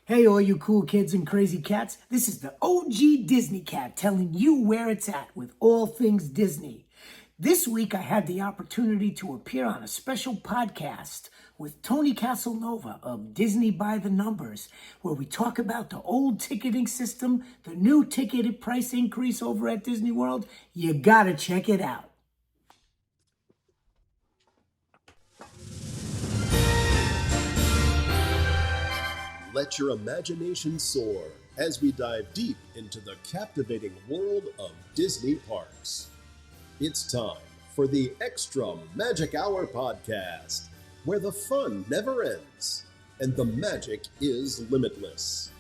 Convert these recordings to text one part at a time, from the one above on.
Hey, all you cool kids and crazy cats. This is the OG Disney Cat telling you where it's at with all things Disney. This week, I had the opportunity to appear on a special podcast with Tony Caselnova of Disney by the Numbers, where we talk about the old ticketing system, the new ticketed price increase over at Disney World. You gotta check it out. Let your imagination soar as we dive deep into the captivating world of Disney parks. It's time for the Extra Magic Hour podcast, where the fun never ends and the magic is limitless.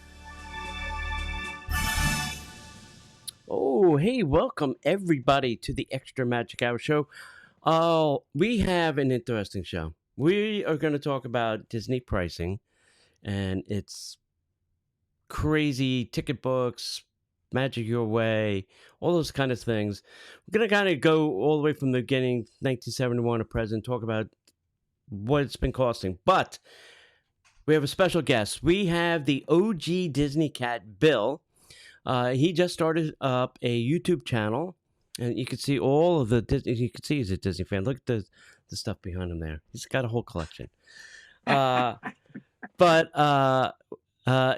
Oh, hey, welcome everybody to the Extra Magic Hour show. We have an interesting show. We are going to talk about Disney pricing and its crazy ticket books, Magic Your Way, all those kind of things. We're going to kind of go all the way from the beginning, 1971 to present, talk about what it's been costing. But we have a special guest. We have the OG Disney cat, Bill. He just started up a YouTube channel, and you can see all of the Disney. You can see he's a Disney fan. Look at the stuff behind him there. He's got a whole collection. But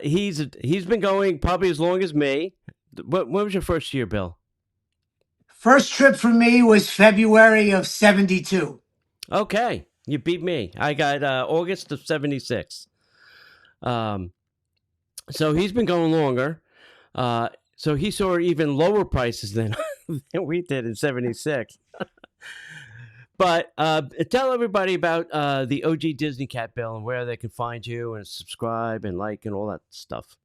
he's been going probably as long as me. What was your first year, Bill? First trip for me was February of 72. Okay, you beat me. I got August of 76. So he's been going longer. So he saw even lower prices than we did in 76. But tell everybody about the OG Disney Cat, Bill, and where they can find you and subscribe and like and all that stuff.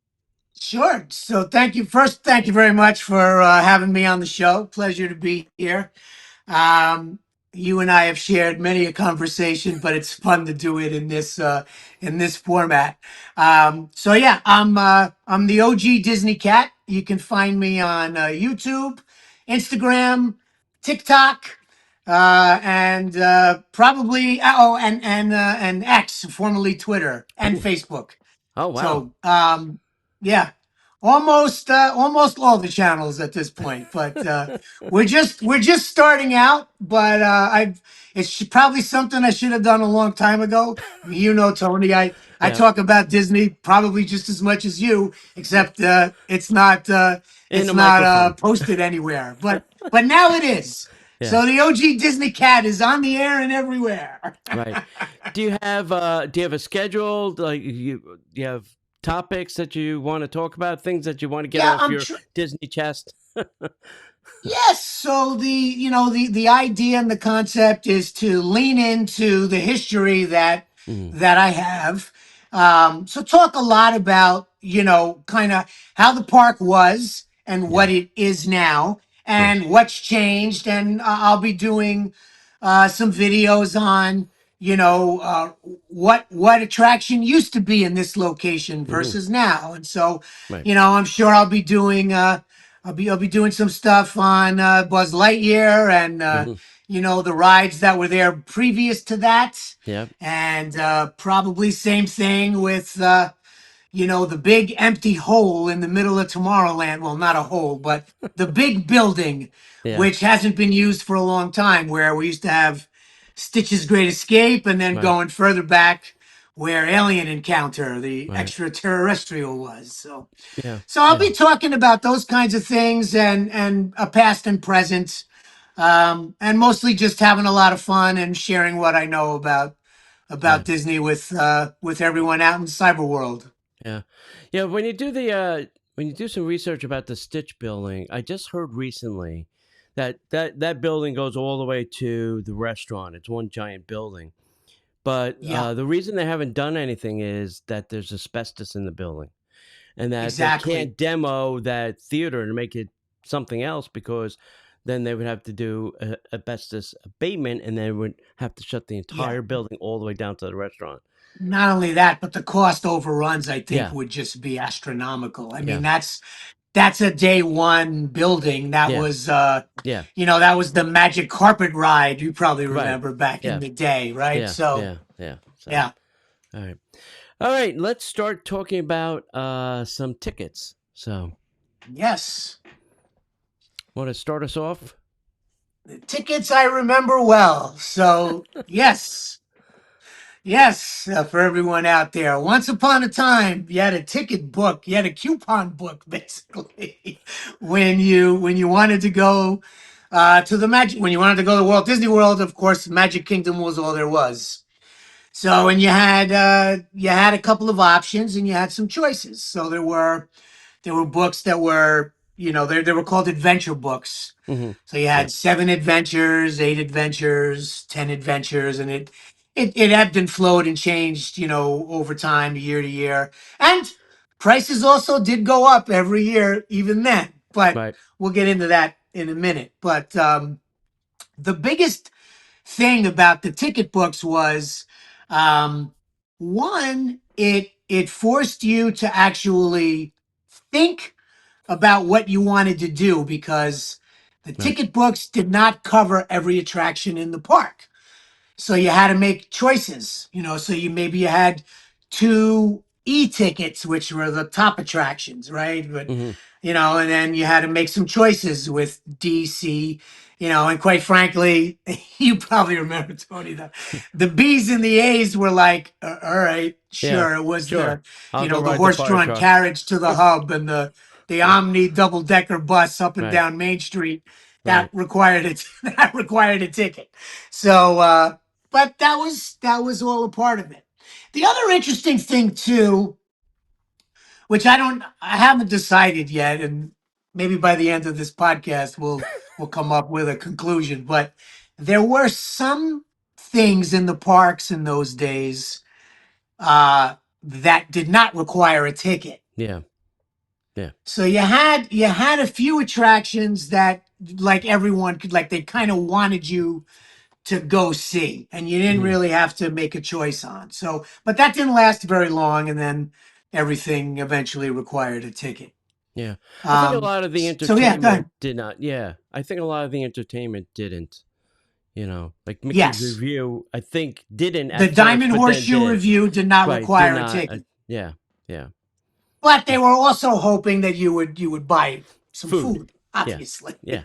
Sure. So thank you. First, thank you very much for having me on the show. Pleasure to be here. Um, you and I have shared many a conversation, but it's fun to do it in this format. So yeah, I'm the OG Disney Cat. You can find me on YouTube, Instagram, TikTok, and probably and X, formerly Twitter, and Oh, Facebook. oh wow. So yeah, almost all the channels at this point, but we're just starting out. But probably something I should have done a long time ago. I mean, Tony, I Yeah, talk about Disney probably just as much as you, except it's not in the microphone. posted anywhere. But now it is. Yeah, So the OG Disney Cat is on the air and everywhere. right. Do you have a schedule? Like you have topics that you want to talk about, things that you want to get Yeah, off your Disney chest? Yes. So the idea and the concept is to lean into the history Mm, that I have. So talk a lot about kind of how the park was and yeah, what it is now sure. and what's changed. And I'll be doing some videos on what attraction used to be in this location Hmm. versus now. And so Right. I'm sure I'll be doing. I'll be doing some stuff on Buzz Lightyear and Hmm. the rides that were there previous to that, Yeah. and probably same thing with the big empty hole in the middle of Tomorrowland. Well, not a hole, but the big building, Yeah. which hasn't been used for a long time, where we used to have Stitch's Great Escape, and then Right. going further back where Alien Encounter, the Right. extraterrestrial was. Yeah. So I'll Yeah. be talking about those kinds of things and a past and present, and mostly just having a lot of fun and sharing what I know about Right. Disney with everyone out in cyber world. Yeah. Yeah. When you do some research about the Stitch building, I just heard recently that building goes all the way to the restaurant. It's one giant building. But Yeah, the reason they haven't done anything is that there's asbestos in the building, and that they exactly. can't demo that theater to make it something else because then they would have to do asbestos abatement, and they would have to shut the Yeah. entire building all the way down to the restaurant. Not only that, but the cost overruns, I think, Yeah. would just be astronomical. I mean, Yeah. that's a day one building. That Yeah. was Yeah. that was the magic carpet ride, you probably Right. remember back in Yeah. the day, right? Yeah. So Yeah. Yeah. So, yeah. all right. All right, let's start talking about some tickets. So, Yes. want to start us off? The tickets I remember well. So, yes. Yes, for everyone out there. Once upon a time, you had a ticket book, you had a coupon book, basically, when you wanted to go to the magic, when you wanted to go to Walt Disney World. Of course, Magic Kingdom was all there was. So, and you had a couple of options, and you had some choices. So there were books that were, they were called adventure books. Mm-hmm. So you Yeah. had 7 adventures, 8 adventures, 10 adventures, and it ebbed and flowed and changed, over time, year to year. And prices also did go up every year, even then. But Right. we'll get into that in a minute. But the biggest thing about the ticket books was, um, one, it forced you to actually think about what you wanted to do, because the Right. ticket books did not cover every attraction in the park. So you had to make choices, so you had two e-tickets, which were the top attractions, right? But, Mm-hmm. and then you had to make some choices with DC, and quite frankly, you probably remember, Tony, the B's and the A's were like, all right, Yeah. sure. It was Sure. I'll go the ride the fire horse-drawn truck. carriage to the hub, and the Omni double-decker bus up and Right. down Main Street. That Right. required it. That required a ticket. So, but that was all a part of it. The other interesting thing too, which I haven't decided yet, and maybe by the end of this podcast we'll come up with a conclusion. But there were some things in the parks in those days that did not require a ticket. Yeah. Yeah. So you had a few attractions that, like, everyone could, like, they kind of wanted you to go see, and you didn't Mm-hmm. really have to make a choice on. So, but that didn't last very long, and then everything eventually required a ticket. Yeah. I think a lot of the So yeah, go entertainment ahead. did not. Yeah. I think a lot of the entertainment didn't. Like Mickey's Yes, Review, I think didn't the at first, Diamond but then Horseshoe did. Review did not Right. Did require a not. ticket, Yeah. Yeah. but they were also hoping that you would buy some Food. food, Yeah. obviously. Yeah.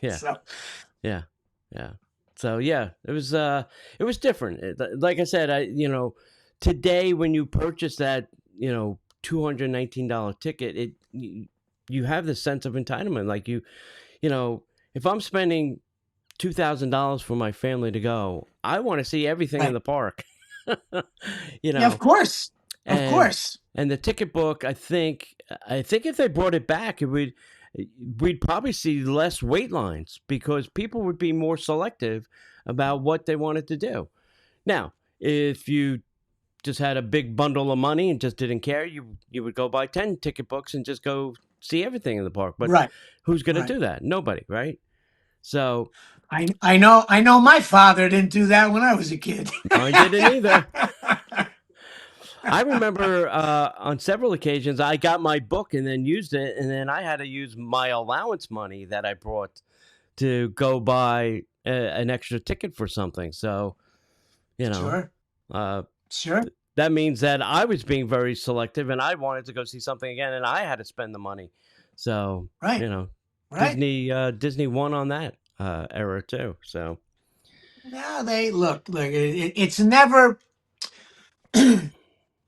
Yeah. So Yeah. Yeah. So yeah, it was different. Like I said, today when you purchase that, $219 ticket, you have the sense of entitlement. Like if I'm spending $2,000 for my family to go, I want to see everything in right, the park. you yeah, of know, course, of and course, and the ticket book, I think if they brought it back, we'd probably see less wait lines because people would be more selective about what they wanted to do. Now, if you just had a big bundle of money and just didn't care, you would go buy 10 ticket books and just go see everything in the park. But right, who's going to right. do that? Nobody, right? So I know my father didn't do that when I was a kid. mine didn't either. I remember on several occasions I got my book and then used it, and then I had to use my allowance money that I brought to go buy an extra ticket for something. So, you know, Sure, uh, sure. that means that I was being very selective, and I wanted to go see something again, and I had to spend the money. So, Right, right. Disney won on that era too. So, No, they look.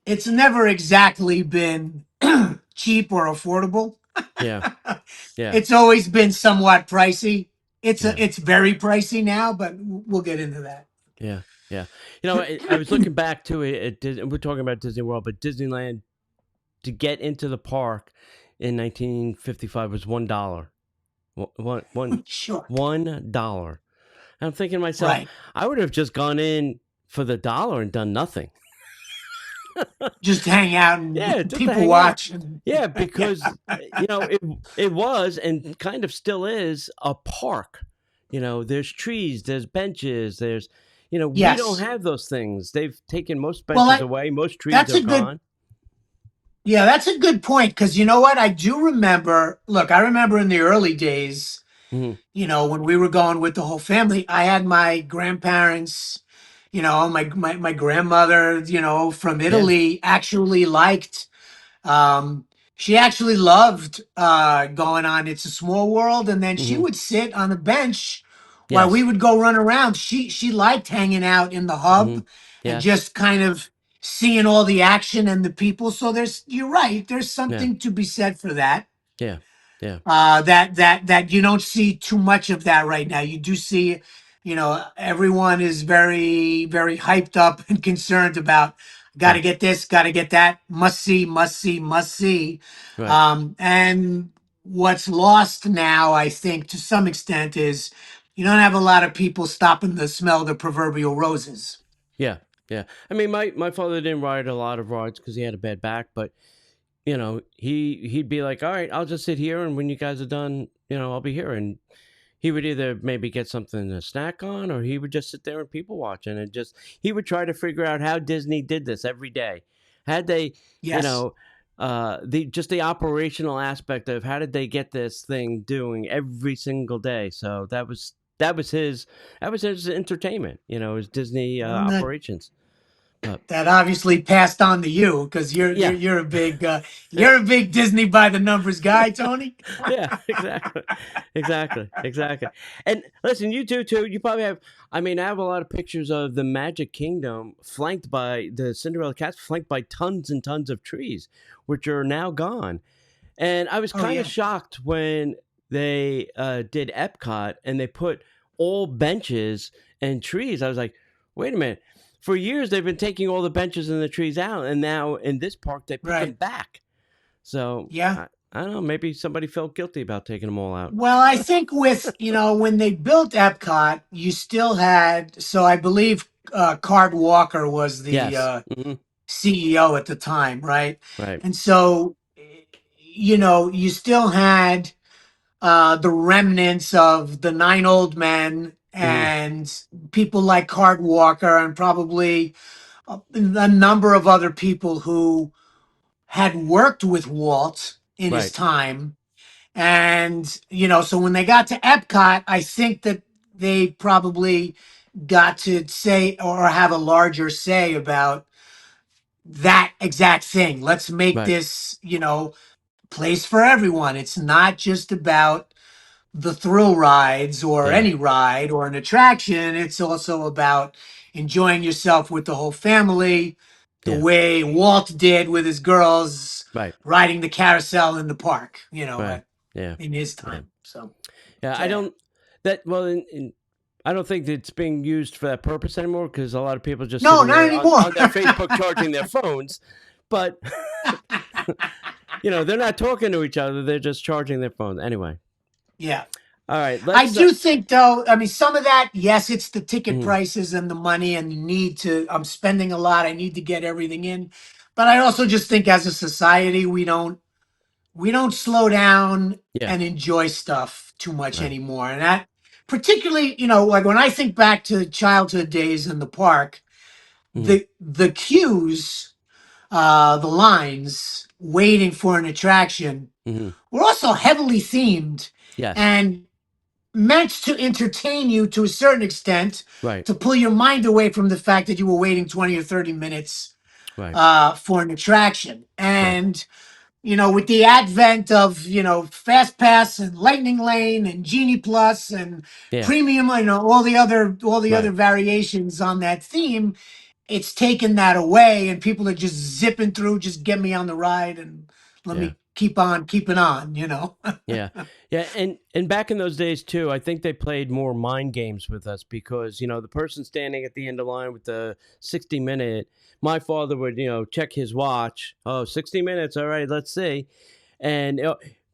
It's never exactly been cheap or affordable. yeah, yeah, It's always been somewhat pricey. It's yeah. it's very pricey now, but we'll get into that. Yeah, yeah. I was looking back to it. We're talking about Disney World, but Disneyland to get into the park in 1955 was $1. One, one, Sure. $1. I'm thinking to myself, Right. I would have just gone in for the dollar and done nothing. Just hang out Yeah, and just to people hang out. watch. Yeah, because it was and kind of still is a park. There's trees, there's benches, we don't Yes. have those things. They've taken most Well, benches away, most trees that's are a good gone. yeah, that's a good point, because you know what? I do remember. Look, I remember in the early days, Hmm. when we were going with the whole family, I had my grandparents my grandmother, from Yeah. Italy actually liked, she actually loved going on It's a Small World, and then she Hmm. would sit on the bench while we Yes. would go run around. She liked hanging out in the Hmm. hub and Yes. just kind of seeing all the action and the people. So you're right, there's Yeah. something to be said for that. Yeah. Yeah. That you don't see too much of that right now. You do see, everyone is very, very hyped up and concerned about got Yeah. to get this, got to get that, must see, must see, must see. Right. And what's lost now, I think, to some extent, is you don't have a lot of people stopping to smell the proverbial roses. Yeah. Yeah. I mean, my father didn't ride a lot of rides because he had a bad back, but he'd be like, "All right, I'll just sit here, and when you guys are done, I'll be here." And he would either maybe get something to snack on, or he would just sit there and people watch, and he would try to figure out how Disney did this every day. Had they, you Yes. know, the operational aspect of how did they get this thing doing every single day. So that was his entertainment. His Disney And that operations. But that obviously passed on to you because yeah. you're a big Disney by the numbers guy, Tony. Yeah, exactly, exactly. And listen, you too. You probably have. I mean, I have a lot of pictures of the Magic Kingdom flanked by the Cinderella Castle, flanked by tons and tons of trees, which are now gone. And I was Oh kind of yeah, shocked when they did Epcot and they put all benches and trees. I was like, wait a minute. For years, they've been taking all the benches and the trees out, and now in this park, they put them right. back. So Yeah. I don't know. Maybe somebody felt guilty about taking them all out. Well, I think with, when they built Epcot, you still had, so I believe Cart Walker was the Yes. Hmm. CEO at the time, right? Right. And so, you still had the remnants of the nine old men Hmm. and people like Cart Walker and probably a number of other people who had worked with Walt in his Right. time. And, so when they got to Epcot, I think that they probably got to say or have a larger say about that exact thing. Let's make Right. this, place for everyone. It's not just about the thrill rides or Yeah. any ride or an attraction. It's also about enjoying yourself with the whole family, the Yeah. way Walt did with his girls Right. riding the carousel in the park, Right. Yeah. in his Yeah. time. Yeah. So I yeah. don't. That well. I don't think it's being used for that purpose anymore because a lot of people are just No, sitting not there anymore. on their Facebook charging their phones, but they're not talking to each other. They're just charging their phones anyway. Yeah. All right. I Let's. do think though, I mean, some of that, yes, it's the ticket Mhm. prices and the money and I'm spending a lot. I need to get everything in. But I also just think as a society, we don't slow down Yeah. and enjoy stuff too much Right. anymore. And that particularly, like when I think back to childhood days in the park, Hmm. the queues, the lines waiting for an attraction Hmm. were also heavily themed Yes. and meant to entertain you to a certain extent, Right. to pull your mind away from the fact that you were waiting 20 or 30 minutes Right. for an attraction. Right. And with the advent of, Fast Pass and Lightning Lane and Genie Plus and Yeah. Premium, all the other Right. variations on that theme, it's taken that away, and people are just zipping through, just get me on the ride and let Yeah. me keep on keeping on. Yeah, yeah, and back in those days too, I think they played more mind games with us because the person standing at the end of the line with the 60-minute, my father would check his watch. Oh, 60 minutes, all right, let's see, and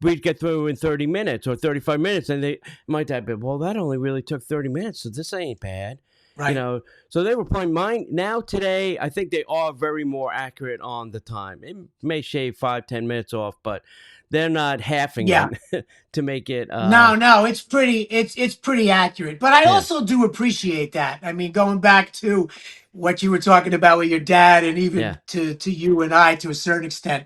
we'd get through in 30 minutes or 35 minutes, and my dad would be, well, that only really took 30 minutes, so this ain't bad. You Right. know, so they were playing mine. Now today, I think they are very more accurate on the time. It may shave 5-10 minutes off, but they're not halving Yeah. it to make it. No, it's pretty accurate. But I Yeah, also do appreciate that. I mean, going back to what you were talking about with your dad and even yeah, to you and I to a certain extent,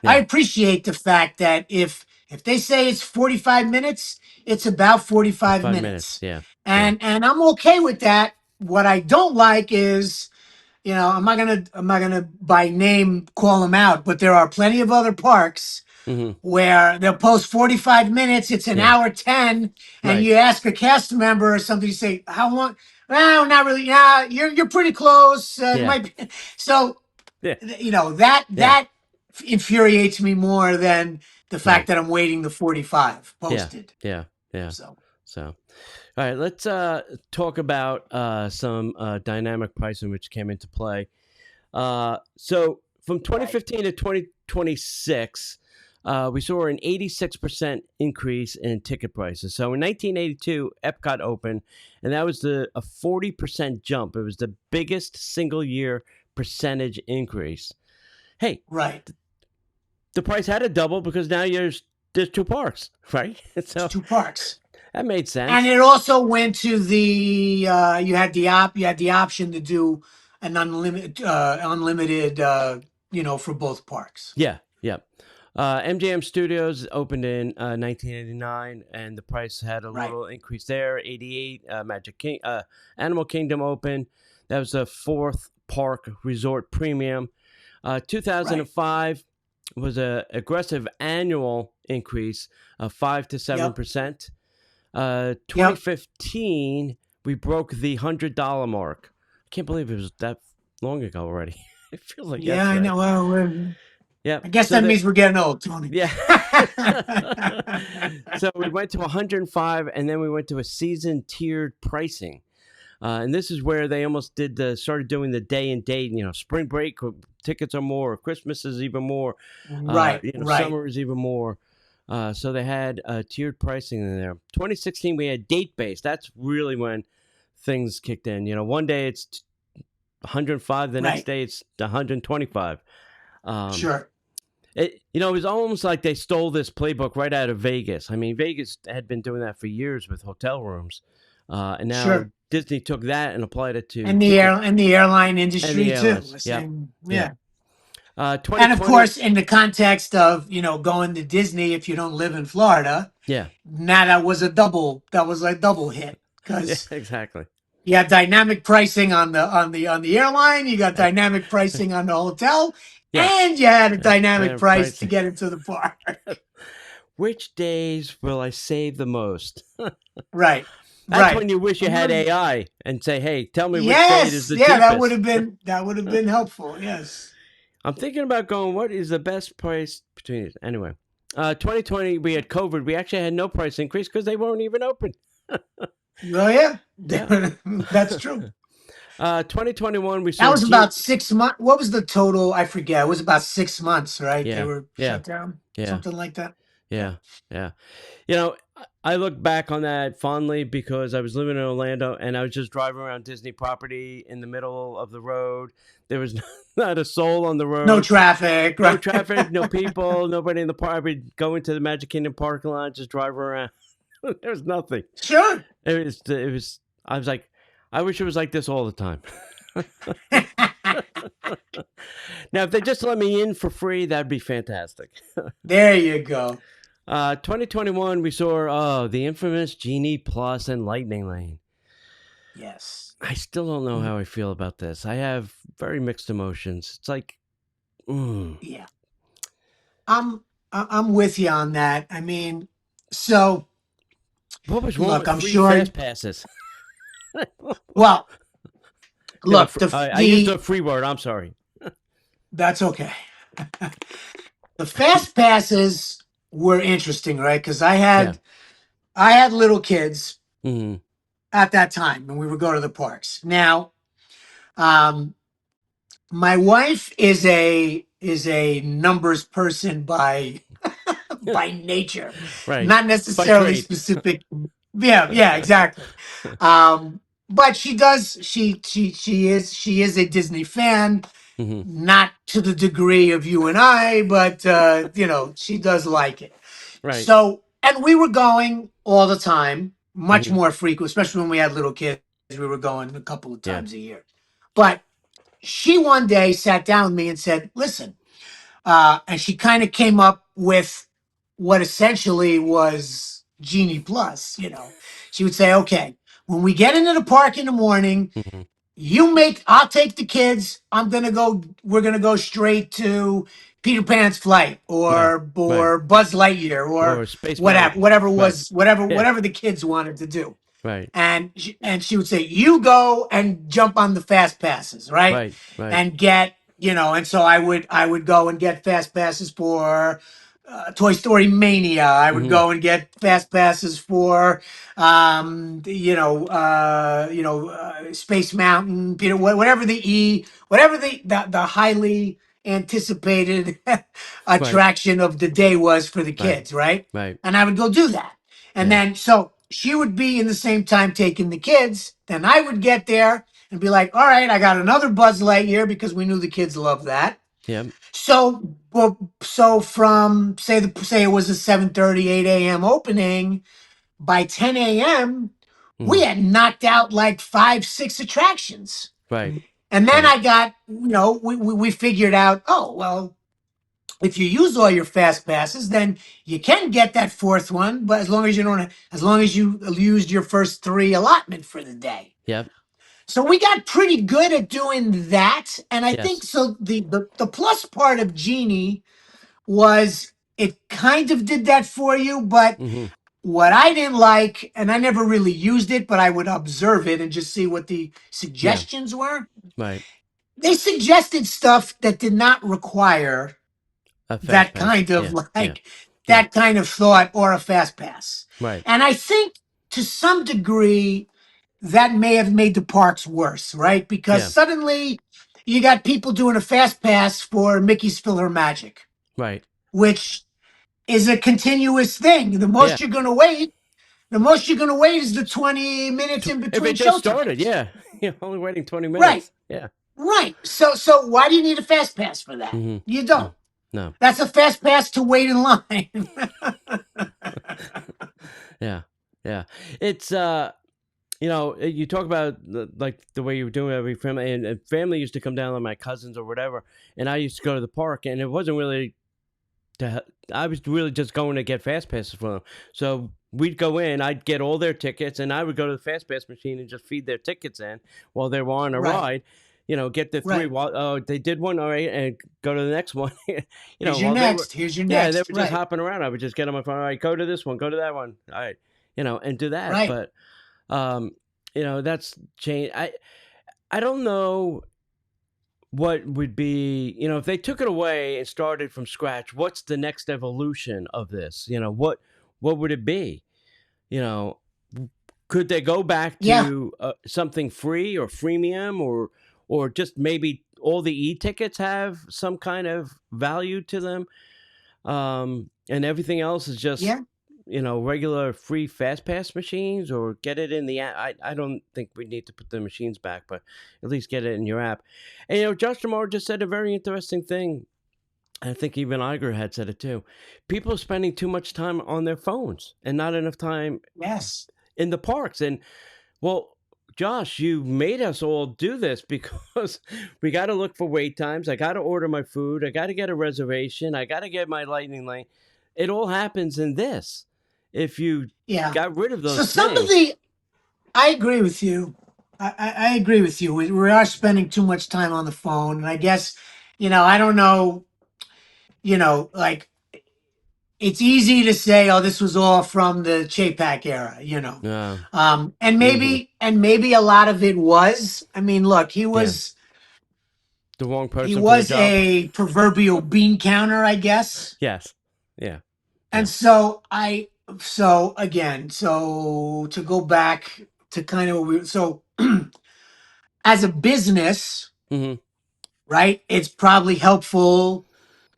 I yeah. appreciate the fact that if they say it's 45 minutes, it's about It's 45 5 minutes. minutes. Yeah, yeah, And I'm okay with that what I don't like is, I'm not gonna by name call them out, but there are plenty of other parks Hmm. where they'll post 45 minutes, it's an Yeah. hour 10, and Right. you ask a cast member or something, you say, how long? Well, not really. Yeah, you're pretty close. It Yeah. might be. So, Yeah. that Yeah. infuriates me more than the fact Right. that I'm waiting the 45 Yeah. posted. Yeah. Yeah. So, So, all right, let's talk about some dynamic pricing which came into play. So from right, 2015 to 2026, we saw an 86% increase in ticket prices. So in 1982, Epcot opened, and that was a 40% jump. It was the biggest single year percentage increase. Hey, right. the price had to double because now there's two parks, right? It's So two parks. that made And sense. it also went to the you had the option to do an unlimited for both parks. Yeah, yeah. MGM Studios opened in 1989, and the price had a Right. little increase there. 88, Animal Kingdom opened. That was the fourth park resort premium. Right. 2005 was a aggressive annual increase of 5 to Yep. 7%. Yep. 2015 we broke the $100 mark. I can't believe it was that long ago already. It feels like Yeah, I yesterday. know. Well, Yeah. I guess So that the means we're getting old, Tony. yeah. So we went to 105, and then we went to a season tiered pricing. And this is where they almost started doing the day and date. Spring break tickets are more, Christmas is even more, Right. Right. summer is even more. So they had tiered pricing in there. 2016, we had date based. That's really when things kicked in. One day it's 105, the next Right. day it's 125. Um, Sure. it was almost like they stole this playbook right out of Vegas. I mean, Vegas had been doing that for years with hotel rooms, and now Sure. Disney took that and applied it to And ticket the airline and industry the too. airlines. The Yep, same. yep. Yeah. And of 2020. course, in the context of, going to Disney if you don't live in Florida, Yeah, now that was a double hit yeah, because exactly. you had dynamic pricing on the airline, you got Uh, dynamic pricing on the hotel, yeah, and you had a dynamic price to pricing. get into the park. Which days will I save the most? Right. That's Right. when you wish you had AI and say, "Hey, tell me which date is Yes. the Yeah, cheapest." that would have been helpful. Yes. I'm thinking about going, what is the best price between these? Anyway, 2020, we had COVID. We actually had no price increase because they weren't even open. Well, yeah. Yeah. That's true. 2021, we That saw was about 6 months. What was the total? I forget. It was about 6 months, right? They Yeah, were yeah, shut down, yeah, something like that. Yeah. yeah, yeah. You know, I look back on that fondly because I was living in Orlando and I was just driving around Disney property in the middle of the road. There was not a soul on the No road. traffic, No right? traffic, no people, nobody in the park. I would go into the Magic Kingdom parking lot, just drive around. There was nothing. Sure. It was. I was like, I wish it was like this all the time. Now, if they just let me in for free, that'd be fantastic. There you go. 2021, we saw the infamous Genie Plus and Lightning Lane. Yes. I still don't know how I feel about this. I have very mixed emotions. It's like, Yeah. I'm with you on that. I mean, so what was wrong look, with I'm free sure. fast passes? Well, No, look, the I used a the free word. I'm sorry. that's okay. The fast passes were interesting, right? Because Yeah. I had little kids Hmm. at that time, and we would go to the parks. Now, um, my wife is a numbers person by nature, Right. not By necessarily trade. specific. Yeah, yeah, exactly. But she is a Disney fan, Hmm. not to the degree of you and I, but she does like it. Right. So, and we were going all the time, much Hmm. more frequent, especially when we had little kids. We were going a couple of Yeah. times a year. But she one day sat down with me and said, "Listen," and she kind of came up with what essentially was Genie Plus. She would say, "Okay, when we get into the park in the morning, Mm-hmm. I'll take the kids. We're gonna go straight to Peter Pan's Flight Right. or Right. Buzz Lightyear or Or Space Mountain. Right. Yeah. whatever the kids wanted to do. Right. And she would say, "You go and jump on the fast passes, right? Right. Right. And get, and so I would go and get fast passes for Toy Story Mania. I would Mm-hmm. go and get fast passes for Space Mountain, whatever the highly anticipated Right. attraction of the day was for the Right. kids, right? Right. And I would go do that. And Yeah. then so she would be in the same time taking the kids. Then I would get there and be like, all right, I got another Buzz Lightyear because we knew the kids loved that. Yeah. So from say it was a 7:30, 8 a.m. opening, by 10 a.m., we Mm-hmm. had knocked out like 5, 6 attractions. Right. And then Right. I got, we figured out, oh, well, if you use all your fast passes, then you can get that fourth one, but as long as you used your first 3 allotment for the day. Yep. So we got pretty good at doing that. And I think Yes. so the plus part of Genie was it kind of did that for you, but Mm-hmm. what I didn't like, and I never really used it, but I would observe it and just see what the Yeah. suggestions were. Right. They suggested stuff that did not require A fast that pass. kind of Yeah. Yeah. Yeah. that kind of thought or a fast pass. Right. And I think to some degree that may have made the parks worse, right? Because Yeah. suddenly you got people doing a fast pass for Mickey's Filler Magic, Right. which is a continuous thing. Yeah. The most you're gonna wait is the 20 minutes in If it between just started, showtimes. yeah. You're only waiting 20 Right, minutes. Yeah. right. So why do you need a fast pass for that? Mm-hmm. You No. don't. No. That's a fast pass to wait in line. Yeah. Yeah. It's you talk about like the way you were doing every family, and family used to come down, like my cousins or whatever, and I used to go to the park, and it wasn't really I was really just going to get fast passes for them. So we'd go in, I'd get all their tickets, and I would go to the fast pass machine and just feed their tickets in while they were on a Right, ride. Get the 3 right. while they did one, all right, and go to the next one. Here's your While they were next. Here's your yeah, they next. were just Right, hopping around. I would just get on my phone, all right, go to this one, go to that one, all right, and do that. right. But that's changed. I don't know what would be, if they took it away and started from scratch, what's the next evolution of this? What would it be? You know, could they go back Yeah, to something free or freemium, or just maybe all the e-tickets have some kind of value to them, and everything else is just yeah. regular free fast pass machines, or get it in the app. I don't think we need to put the machines back, but at least get it in your app. And Josh Jamar just said a very interesting thing. I think even Iger had said it too. People are spending too much time on their phones and not enough time Yes. in the parks. And well, Josh, you made us all do this because we got to look for wait times. I got to order my food. I got to get a reservation. I got to get my lightning lane. It all happens in this. If you Yeah. got rid of So those things, I agree with you. I agree with you. We are spending too much time on the phone, and I guess, I don't know, like it's easy to say, oh, this was all from the Chapek era. uh, And hmm maybe a lot of it was. I mean, look, yeah, the wrong he person for the was job. a proverbial bean counter, I guess. Yes, yeah, And yeah, so to go back to kind of as a business, hmm right? It's probably helpful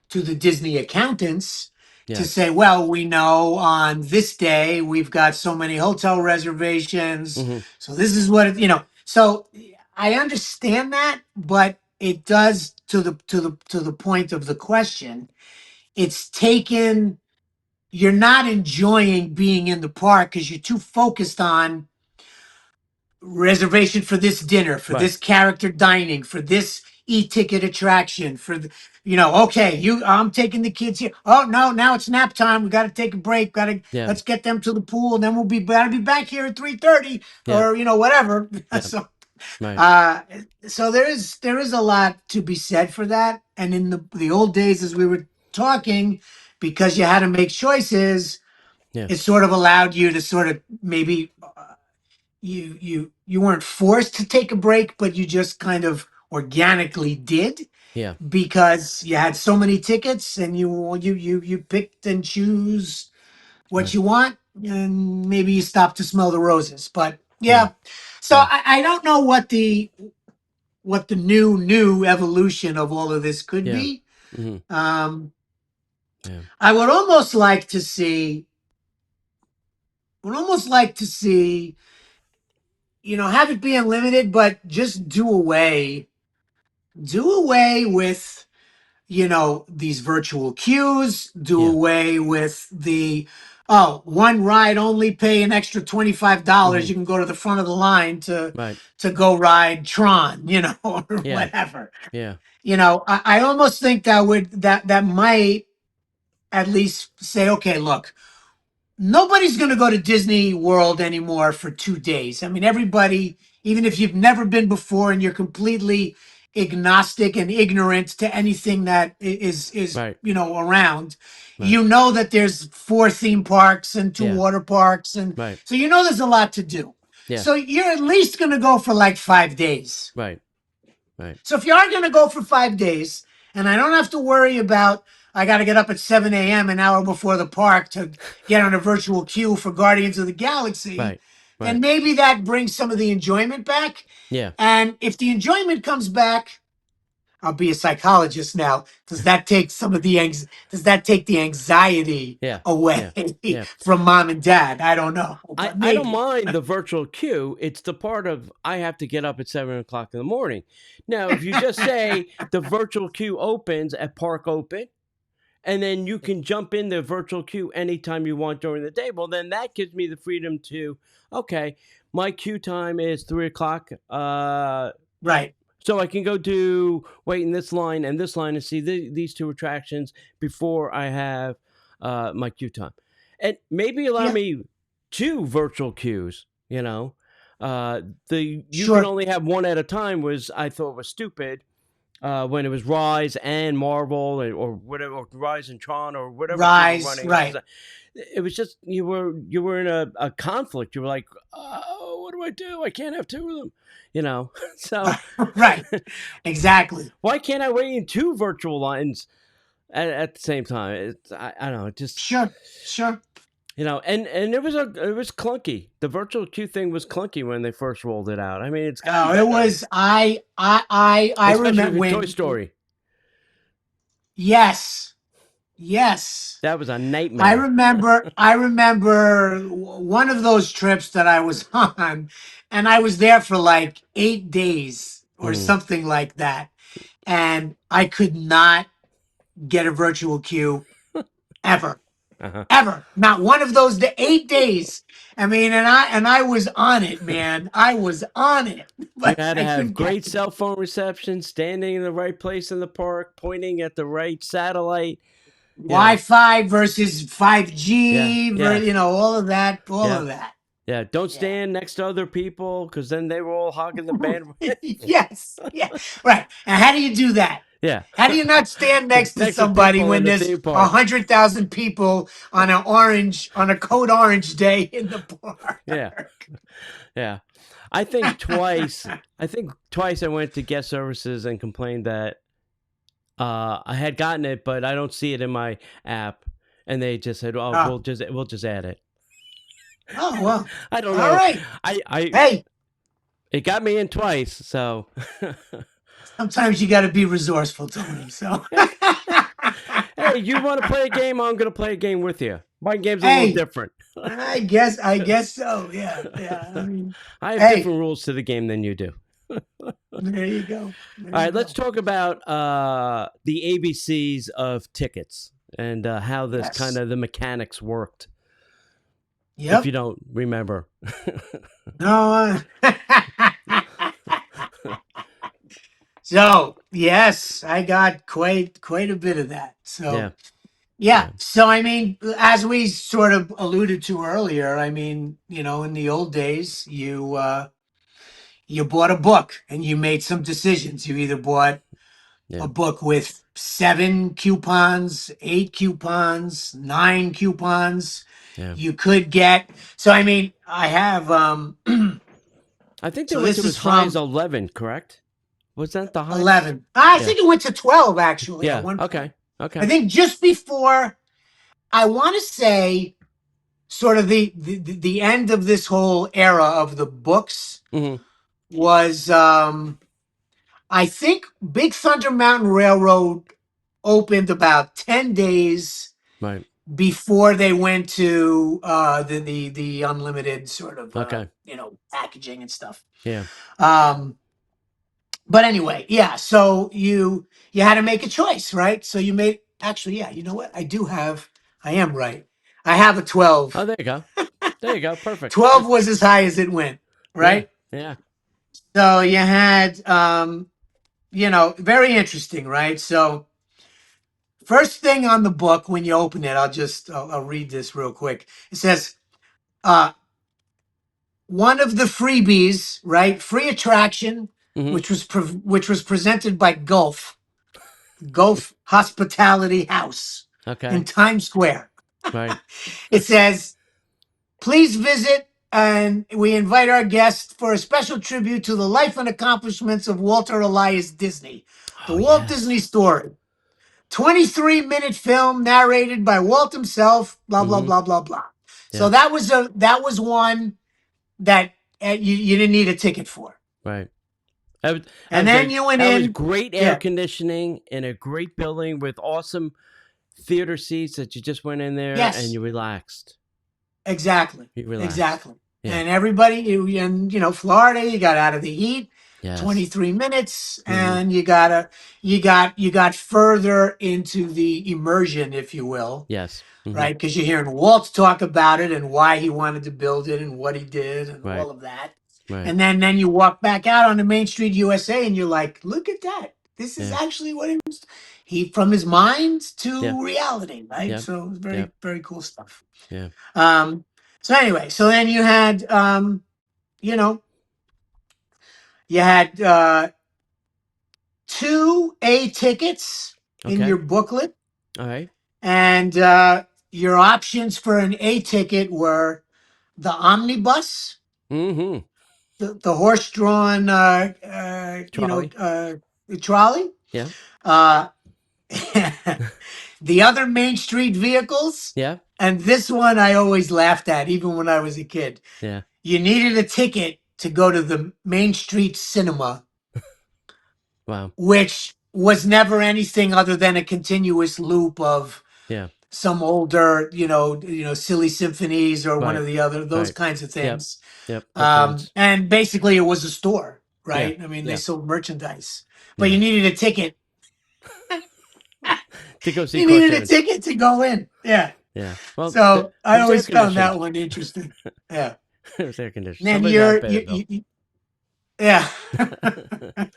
to the Disney accountants to yes, say, well, we know on this day we've got so many hotel reservations. hmm So this is what So I understand that, but it does to the point of the question. It's taken You're not enjoying being in the park because you're too focused on reservation for this dinner, for right, this character dining, for this e-ticket attraction for the, okay, I'm taking the kids here. Oh no, now it's nap time. We got to take a break. Yeah. Let's get them to the pool, and then gotta be back here at 3:30 Yeah. or whatever. Yeah. So, Right. so there is a lot to be said for that. And in the old days, as we were talking, because you had to make choices, Yeah. it sort of allowed you to sort of maybe you weren't forced to take a break, but you just kind of organically did Yeah. because you had so many tickets and you picked and choose what Right. you want, and maybe you stop to smell the roses. But Yeah. yeah, so Yeah. I don't know what the new evolution of all of this could Yeah. be. Hmm. um Yeah. I would almost like to see have it be unlimited, but just do away with these virtual queues, do Yeah. away with the one ride only, pay an extra Hmm. $25, you can go to the front of the line to Right. go ride Tron, or Yeah. whatever. Yeah. I almost think that might at least say, okay, look, nobody's going to go to Disney World anymore for 2 days. I mean, everybody, even if you've never been before and you're completely agnostic and ignorant to anything that is Right. around, Right. that there's 4 theme parks and 2 Yeah. water parks, and Right. so there's a lot to do. Yeah. So you're at least going to go for like 5 days. Right. Right. So if you are going to go for 5 days, and I don't have to worry about, I got to get up at 7 a.m. an hour before the park to get on a virtual queue for Guardians of the Galaxy, Right. then Right. maybe that brings some of the enjoyment back. Yeah. And if the enjoyment comes back, I'll be a psychologist now. Does that take the anxiety Yeah. away Yeah. Yeah. from mom and dad? I don't know, but I don't maybe. mind the virtual queue. It's the part of I have to get up at 7 o'clock in the morning. Now, if you just say the virtual queue opens at Park Open, and then you can jump in the virtual queue anytime you want during the day, well, then that gives me the freedom to, okay, my queue time is 3 o'clock. Right. So I can go wait in this line and this line and see these two attractions before I have my queue time. And maybe allow Yeah. me 2 virtual queues, you can Sure. only have one at a time was I thought was stupid when it was Rise and Marvel or whatever, or Rise and Tron or whatever queue were Rise. running. Right. It was just you were in a conflict. You were like, oh, what do I do? I can't have 2 of them, So Right. Exactly. why can't I wait in 2 virtual lines at the same time? I don't know. It just Sure. Sure. and it was clunky. The virtual queue thing was clunky when they first rolled it out. I mean, it's gotten Oh, it better, was. I especially remember with Toy when. Story. Yes. Yes. That was a I nightmare. remember. I remember one of those trips that I was on, and I was there for like 8 days or Mm. something like that, and I could not get a virtual queue ever. Uh-huh. Ever. Not one of those 8 days. I mean, and I was on it, man. I was on it, You but had to I have couldn't get great cell phone reception, standing in the right place in the park, pointing at the right satellite. Wi-Fi versus Yeah, 5G, yeah, all of that, all yeah, of that. yeah. Don't Yeah. stand next to other people because then they were all hogging the bandwidth. Yes. Yeah. Right. And how do you do that? Yeah, How do you not stand next to next to somebody people in when the there's theme park. 100,000 people on a code orange day in the park? Yeah, yeah. I think twice. I went to guest services and complained that I had gotten it, but I don't see it in my app, and they just said, "Oh, Oh, we'll just add it." oh well. I don't All know. right. I Hey, it got me in twice, so sometimes you got to be resourceful, Tony. So, hey, you want to play a game? I'm going to play a game with you. My game's a little hey, different. I guess so. Yeah. Yeah. I mean, I have hey, different rules to the game than you do. there you go. There All you right, let's go. talk about the ABCs of tickets and how this kind Yes. of the mechanics worked. If Yep. you don't remember, No. So yes, I got quite a bit of that. Yeah. So yeah. Yeah. So I mean, as we sort of alluded to earlier, I mean, in the old days, you bought a book and you made some decisions. You either bought Yeah. a book with 7 coupons, 8 coupons, 9 coupons. Yeah. You could get. So I mean, I have. I think they So went this to is as high as from 11, correct? Was that the highest? 11. I Yeah. think it went to 12 actually at Yeah. one point. Okay. I Okay. think just before. I want to say sort of the end of this whole era of the books Hmm. was I think Big Thunder Mountain Railroad opened about 10 days Right. before they went to the unlimited sort of Okay. packaging and stuff. Yeah. um but anyway, yeah, so you had to make a choice, right? So you made, actually, yeah, you know what, I am right. I have a Oh, 12. there you go. There you go. Perfect. 12 was as high as it went, Yeah. right? Yeah. So you had very interesting, right? So first thing on the book when you open it, I'll read this real quick. It says, uh one of the freebies, right? Free attraction, Hmm. which was presented by Gulf Hospitality House in Okay. Times Square. Right. It says, please visit, and we invite our guests for a special tribute to the life and accomplishments of Walter Elias Disney, the Oh, Walt Disney yes. story. 23-minute film narrated by Walt himself, blah, blah, Hmm. blah, blah, blah. So Yeah. that was one that you didn't need a ticket for. Right. And then you went That was in. great air Yeah, conditioning in a great building with awesome theater seats that you just went in there and yes, you relaxed. exactly. You relaxed. Exactly. Yeah. And everybody, Florida, you got out of the heat, Yes. 23 minutes, Hmm. and you got further into the immersion, if you will, Yes. Hmm. right? Because you're hearing Walt talk about it and why he wanted to build it and what he did and Right. all of that. Right. And then you walk back out on the Main Street USA and you're like, look at that. This is Yeah. actually what he from his mind Yeah. to reality, right? Yep. So it's very, Yep. very cool stuff. Yeah. Um, so anyway, so then you know, you had two A tickets in Okay. your booklet, All right. and your options for an A ticket were the omnibus, Mm-hmm. the horse-drawn, Trolley. trolley, Yeah. uh, the other Main Street vehicles, Yeah. and this one I always laughed at, even when I was a kid. Yeah. You needed a ticket to go to the Main Street Cinema, Wow. which was never anything other than a continuous loop of Yeah. some older, silly symphonies or one Right. of the other, those Right. kinds of Yep. things. Yep. Cartoons. And basically it was a store, Yeah. right? I mean, they Yeah. sold merchandise, but Yeah. you needed a ticket. To go see You needed a cartoons. ticket to go in. Yeah. Yeah. Well, So it I was air always found that conditioned. one interesting. Yeah. It was air conditioned. And then Somebody might pay the bill. yeah.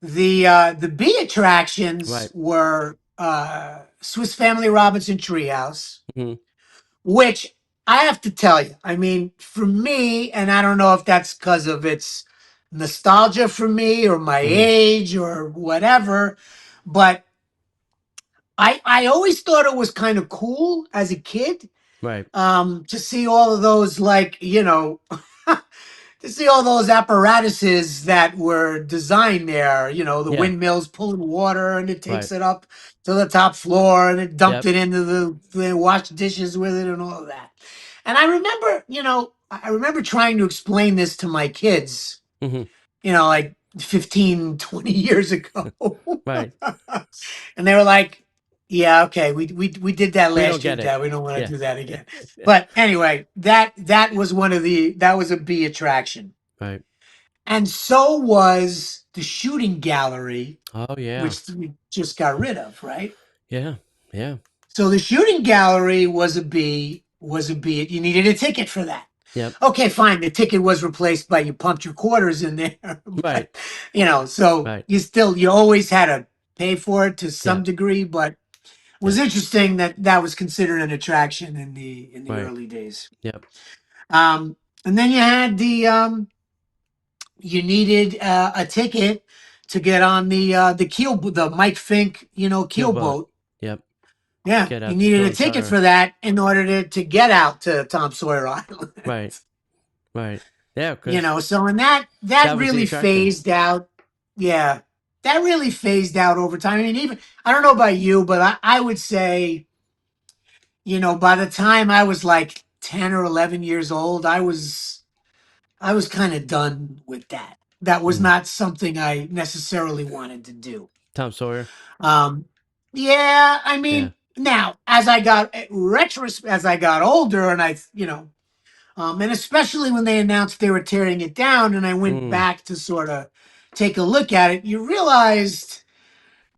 The B attractions Right. were Swiss Family Robinson Treehouse, Hmm. which I have to tell you, I mean, for me, and I don't know if that's because of its nostalgia for me or my Hmm. age or whatever, but I always thought it was kind of cool as a kid, Right. to see all of those, like, to see all those apparatuses that were designed there, the Yeah. windmills pulling water and it Right. takes it up to the top floor and it dumped Yep. it into they wash dishes with it and all of that. And I remember trying to explain this to my kids, Hmm. like 15, 20 years ago. Right. And they were like, yeah, okay, we did that We don't last year, get it. Dad. We don't want to Yeah. do that again. But anyway, that was a B attraction. Right. And so was the shooting gallery, Oh yeah. which we just got rid of, right? Yeah. Yeah. So the shooting gallery was a B. You needed a ticket for that. Yep. Okay, fine. The ticket was replaced by you pumped your quarters in there, Right. but so Right. you always had to pay for it to some Yeah. degree. But it Yeah. was interesting that that was considered an attraction in the Right. early days. Yep. Um, and then you had you needed a ticket to get on the Mike Fink keel Keelboat. boat. Yep. Yeah, Get you out to needed a Tom ticket Sawyer. for that in order to get out to Tom Sawyer Island. Right. Right. Yeah, because So and that that was the really attraction. phased out. Yeah, that really phased out over time. I mean, even I don't know about you, but I would say, by the time I was like 10 or 11 years old, I was kind of done with that. That was Mm. not something I necessarily wanted to do. Tom Sawyer. Um, yeah, I Yeah. mean, now as I got as I got older, and and especially when they announced they were tearing it down, and I went Mm. back to sort of take a look at it, you realized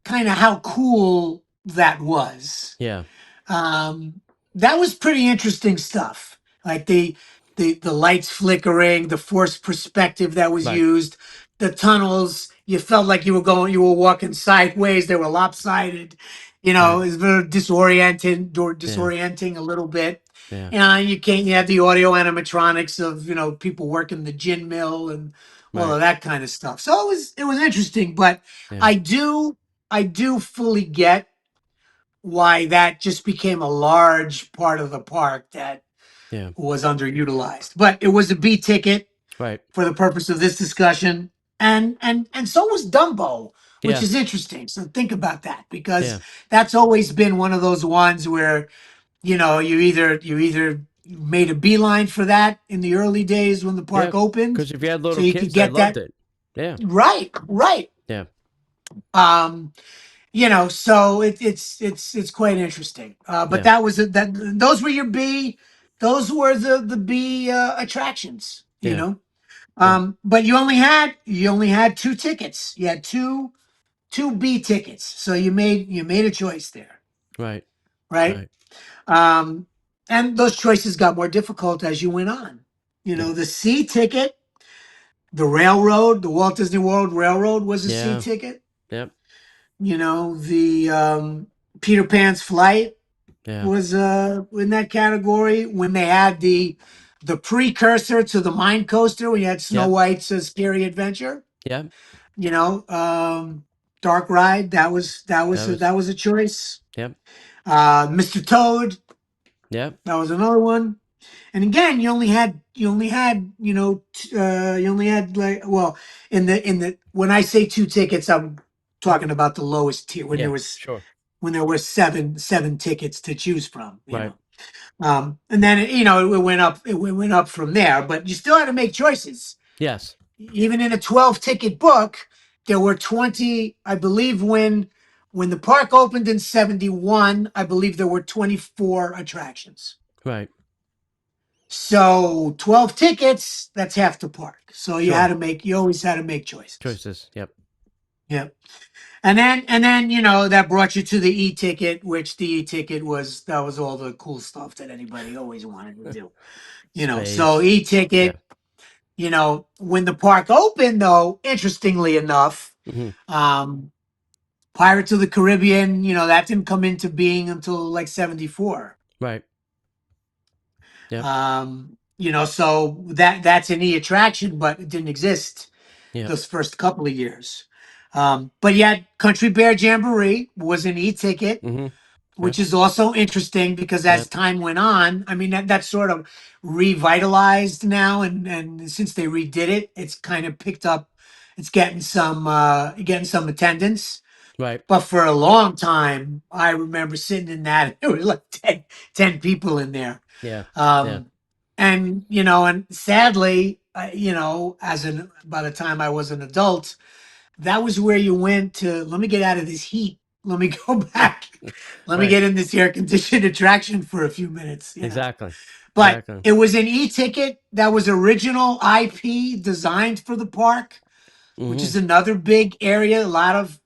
kind of how cool that was. Yeah. um, that was pretty interesting stuff. Like the lights flickering, the forced perspective that was Right. used, the tunnels. You felt like you were walking sideways. They were lopsided. It Right. was very Yeah. disorienting a little bit. Yeah. You had the audio animatronics of people working the gin mill and all Right. of that kind of stuff. So it was interesting, but Yeah. I do I do fully get why that just became a large part of the park that Yeah. was underutilized. But it was a B ticket Right. for the purpose of this discussion, and so was Dumbo, which Yeah. is interesting. So think about that because Yeah. that's always been one of those ones where you either made a beeline for that in the early days when the Yeah. park opened, Because if you had so little you could kids, they get loved that it. Yeah. right, right. Yeah. Um, so it's quite interesting. But Yeah. those were your B, those were the B attractions. Yeah. Yeah. But you only had two tickets. You had two B tickets, so you made a choice there, Right. right? Right. Um, and those choices got more difficult as you went on. Yeah. The C ticket, the Walt Disney World Railroad was a C Yeah. ticket. Yep. The Peter Pan's Flight Yeah. was in that category when they had the precursor to the Mine Coaster when you had Snow Yep. White's Scary Adventure. Yep. You know, um, Dark Ride that was that That was a, was. that was a choice. Yep. Mr. Toad, Yep. that was another one. And again, you only had like, well, in the when I say two tickets, I'm talking about the lowest tier Yeah. Sure. when there were seven tickets to choose from. Right. And then it went up from there, but you still had to make choices. Yes. Even in a 12 ticket book, there were 20, I believe. When the park opened in 71, I believe there were 24 attractions. Right. So 12 tickets, that's half the park. So Sure. you always had to make choices. Choices. Yep. Yeah. And then that brought you to the e-ticket, which the e-ticket was all the cool stuff that anybody always wanted to do. So Space. e-ticket, Yeah. when the park opened though, interestingly enough, Hmm. um Pirates of the Caribbean, that didn't come into being until like 74. Right. Yep. So that's an e-attraction, but it didn't exist Yep. those first couple of years. But yet, Country Bear Jamboree was an e-ticket, Hmm. which Yep. is also interesting because as Yep. time went on, I mean that's sort of revitalized now, and since they redid it, it's kind of picked up. It's getting some attendance. Right. But for a long time, I remember sitting in that. It was like 10 people in there. Yeah. Yeah. And sadly, by the time I was an adult, that was where you went to, let me get out of this heat. Let me go back. Let me Right. get in this air conditioned attraction for a few minutes. Exactly. But Exactly. it was an e-ticket that was original IP designed for the park, which Hmm. is another big area. A lot of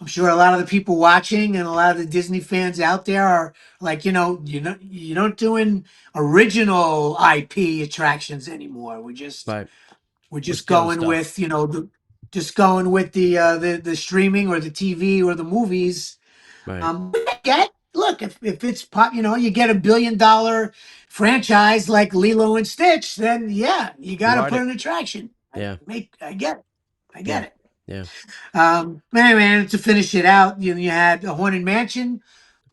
I'm sure a lot of the people watching and a lot of the Disney fans out there are like, you're not doing original IP attractions anymore. Right. We're We're just stealing going stuff. with, just going with the streaming or the TV or the movies. Right. Look, if it's pop, you get $1 billion franchise like Lilo and Stitch, then yeah, you got to Ride put it. an attraction. Yeah. I get it. I Yeah. get it. Yeah. Man, to finish it out, you had a Haunted Mansion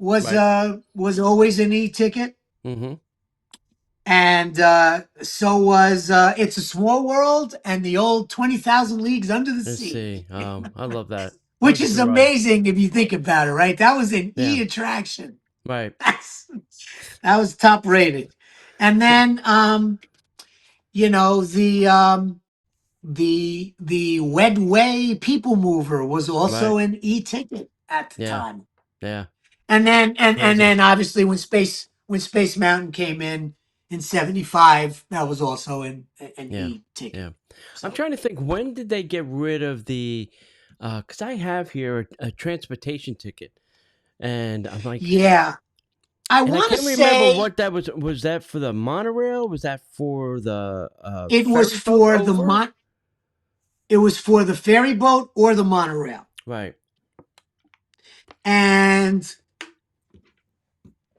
Right. was always an e-ticket, Mm-hmm. and so was It's a Small World and the old 20,000 Leagues Under the Let's Sea, see. I love that. That which was a is good ride. amazing if you think about it, right? That was an Yeah. e-attraction. Right. That's that was top rated. And then you know, the Wedway People Mover was Right. also an e-ticket at the Yeah. time. Yeah. And then and Crazy. then obviously when Space Mountain came in 75, that was also an Yeah. e-ticket. Yeah. I'm So trying to think, when did they get rid of the because I have here a transportation ticket, and I'm like, yeah, I and I want to can't remember say what that was. Was that for the monorail? Was that for the it was ferry boat for over? it was for the ferry boat or the monorail. Right. And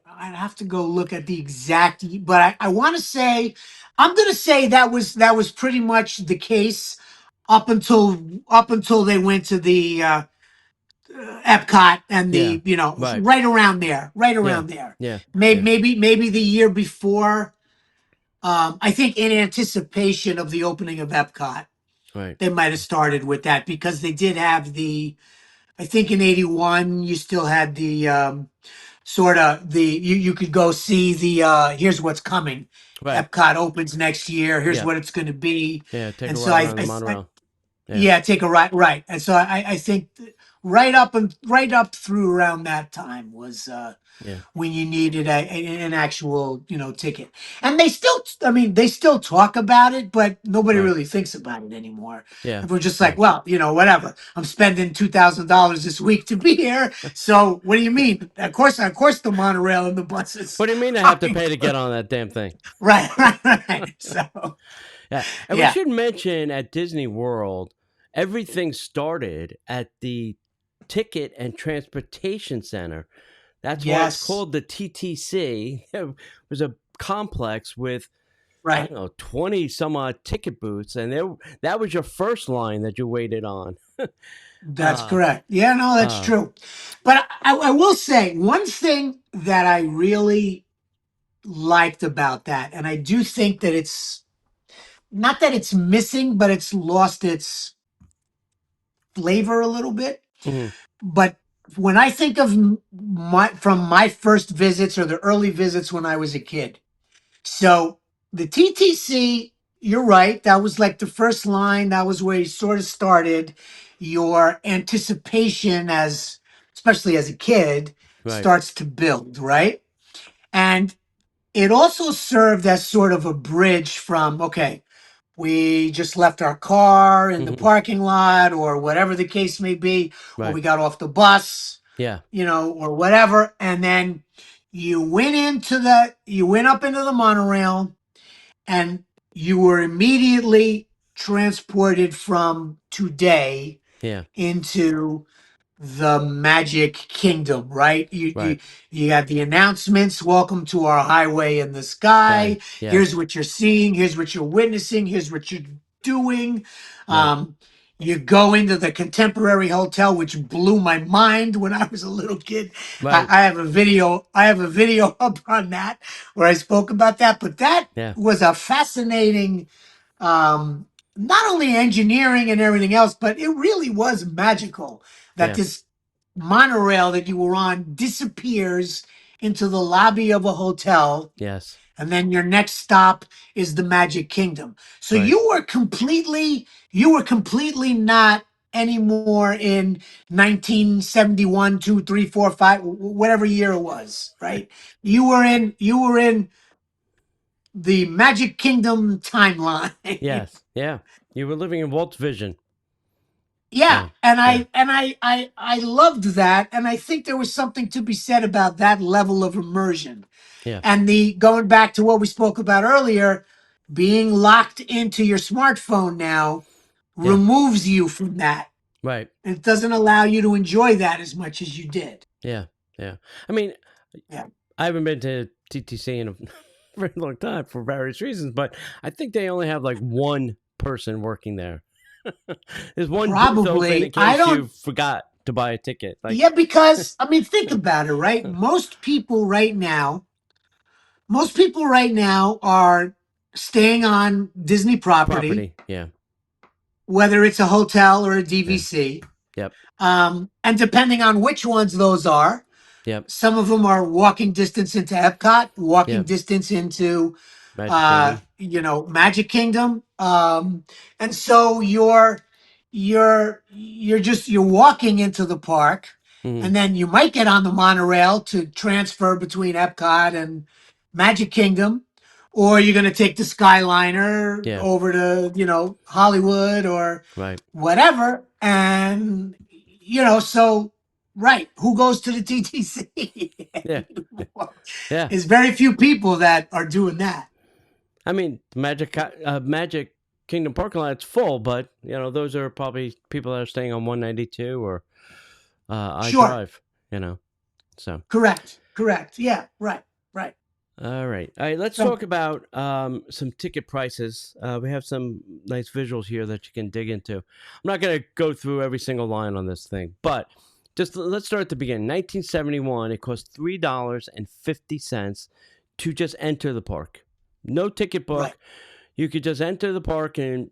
I'd have to go look at the exact, but I want to say, I'm going to say that was pretty much the case up until they went to the Epcot and Yeah. the Right. right Yeah. around there. Yeah. Maybe Yeah. maybe the year before. I think in anticipation of the opening of Epcot, Right. they might have started with that because they did have the. I think in '81 you still had the sort of you could go see the here's what's coming. Right. Epcot opens next year. Here's Yeah. what it's going to be, Yeah. Take a and so ride around the monorail. Yeah. yeah, take a right, and so I think right up through around that time was Yeah. when you needed an actual ticket, and they still talk about it, but nobody Right. really thinks about it anymore. Yeah. Everyone's just Yeah. like, well, whatever. I'm spending $2,000 this week to be here, so what do you mean? Of course, the monorail and the buses What do you mean I are have to pay to get on that damn thing? right. So Yeah. And we yeah, should mention at Disney World, everything started at the Ticket and Transportation Center. That's why it's yes, called the TTC. It was a complex with, I right. don't know, 20 some odd ticket booths. And that was your first line that you waited on. That's Uh, correct. Yeah, no, that's uh, true. But I will say one thing that I really liked about that, and I do think that it's not that it's missing, but it's lost its flavor a little bit. mhm, But when I think of my first visits or the early visits when I was a kid, so the TTC, you're right, that was like the first line. That was where you sort of started your anticipation as, especially as a kid, right. starts to build, right? And it also served as sort of a bridge from, okay, we just left our car in the Hmm. parking lot or whatever the case may be, or Right. we got off the bus, Yeah. or whatever. And then you went up into the monorail and you were immediately transported from today Yeah. into the Magic Kingdom, right? Right. You got the announcements. Welcome to our highway in the Okay. sky. Here's Yes. what you're seeing. Here's what you're witnessing. Here's what you're doing. Right. Um, you go into the Contemporary Hotel, which blew my mind when I was a little kid. Right. I have a video. I have a video up on that where I spoke about that. But that Yeah. was a fascinating um, not only engineering and everything else, but it really was magical that Yeah. this monorail that you were on disappears into the lobby of a hotel, Yes. and then your next stop is the Magic Kingdom. So Right. you were completely not anymore in 1971, 2, 3, 4, 5, whatever year it was, right? You were in the Magic Kingdom timeline. Yes. Yeah. You were living in Walt's vision. Yeah, Yeah. and Yeah. I loved that, and I think there was something to be said about that level of immersion. Yeah. And the going back to what we spoke about earlier, being locked into your smartphone now Yeah. removes you from that. Right. It doesn't allow you to enjoy that as much as you did. Yeah. Yeah. I mean, Yeah. I haven't been to TTC in a very long time for various reasons, but I think they only have like one person working there. There's one booth open in Probably. I case you don't forgot to buy a ticket. Like, yeah, because I mean think about it, right? Most people right now are staying on Disney property, property. Yeah. whether it's a hotel or a Yeah. DVC. Yep. And depending on which ones those are, Yep. some of them are walking distance into Epcot, walking Yep. distance into, Magic Kingdom. Magic Kingdom. And so you're walking into the park, Hmm. and then you might get on the monorail to transfer between Epcot and Magic Kingdom, or you're going to take the Skyliner Yeah. over to, Hollywood or Right. whatever. And, so, right, who goes to the TTC Yeah. anymore? Yeah. There's very few people that are doing that. I mean, Magic Kingdom parking lot's full, but those are probably people that are staying on 192 or I Sure. Drive. So. Correct. Yeah, right, right. All right. Let's So, talk about some ticket prices. We have some nice visuals here that you can dig into. I'm not going to go through every single line on this thing, but just let's start at the beginning. 1971, it cost $3.50 to just enter the park. No ticket book. right, You could just enter the park and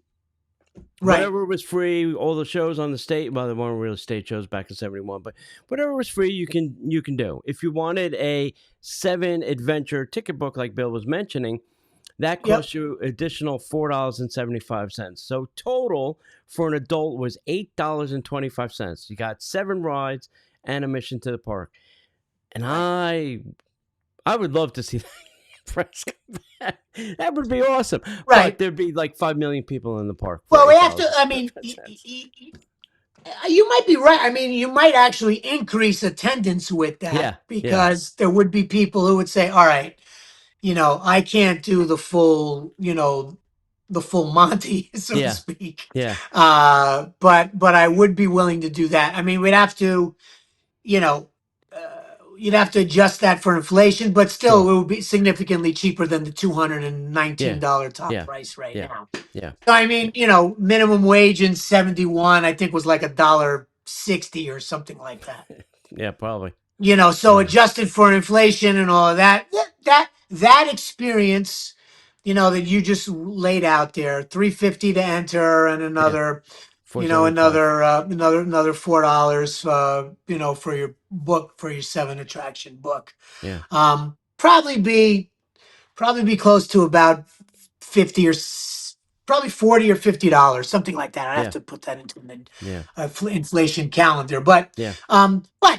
right. whatever was free, all the shows on the state, well, there weren't really state shows back in 71, but whatever was free, you can do. If you wanted a 7 adventure ticket book like Bill was mentioning, that Yep, cost you additional $4.75. So total for an adult was $8.25. You got 7 rides and admission to the park. And right, I would love to see that price come back. That would be awesome. But right. there'd be like 5 million people in the park for Well, we eight have to, dollars I and mean, twenty-five cents. you might be right. I mean, you might actually increase attendance with that Yeah, yeah, because there would be people who would say, all right, I can't do the full Monty, so to yeah, speak. yeah, But I would be willing to do that. I mean, we'd have to, you know, you'd have to adjust that for inflation, but still, sure. it would be significantly cheaper than the Yeah, $219 top yeah, price right yeah, now. yeah, So I mean, minimum wage in 71, I think was like $1.60 or something like that. yeah, probably. So Uh, adjusted for inflation and all of that, that experience, that you just laid out there, 350 to enter and yeah, another, 475. another $4, for your book, for your 7 attraction book. Yeah, Probably be close to about 50 or probably 40 or $50, something like that. I have yeah, to put that into the yeah, inflation calendar. But yeah,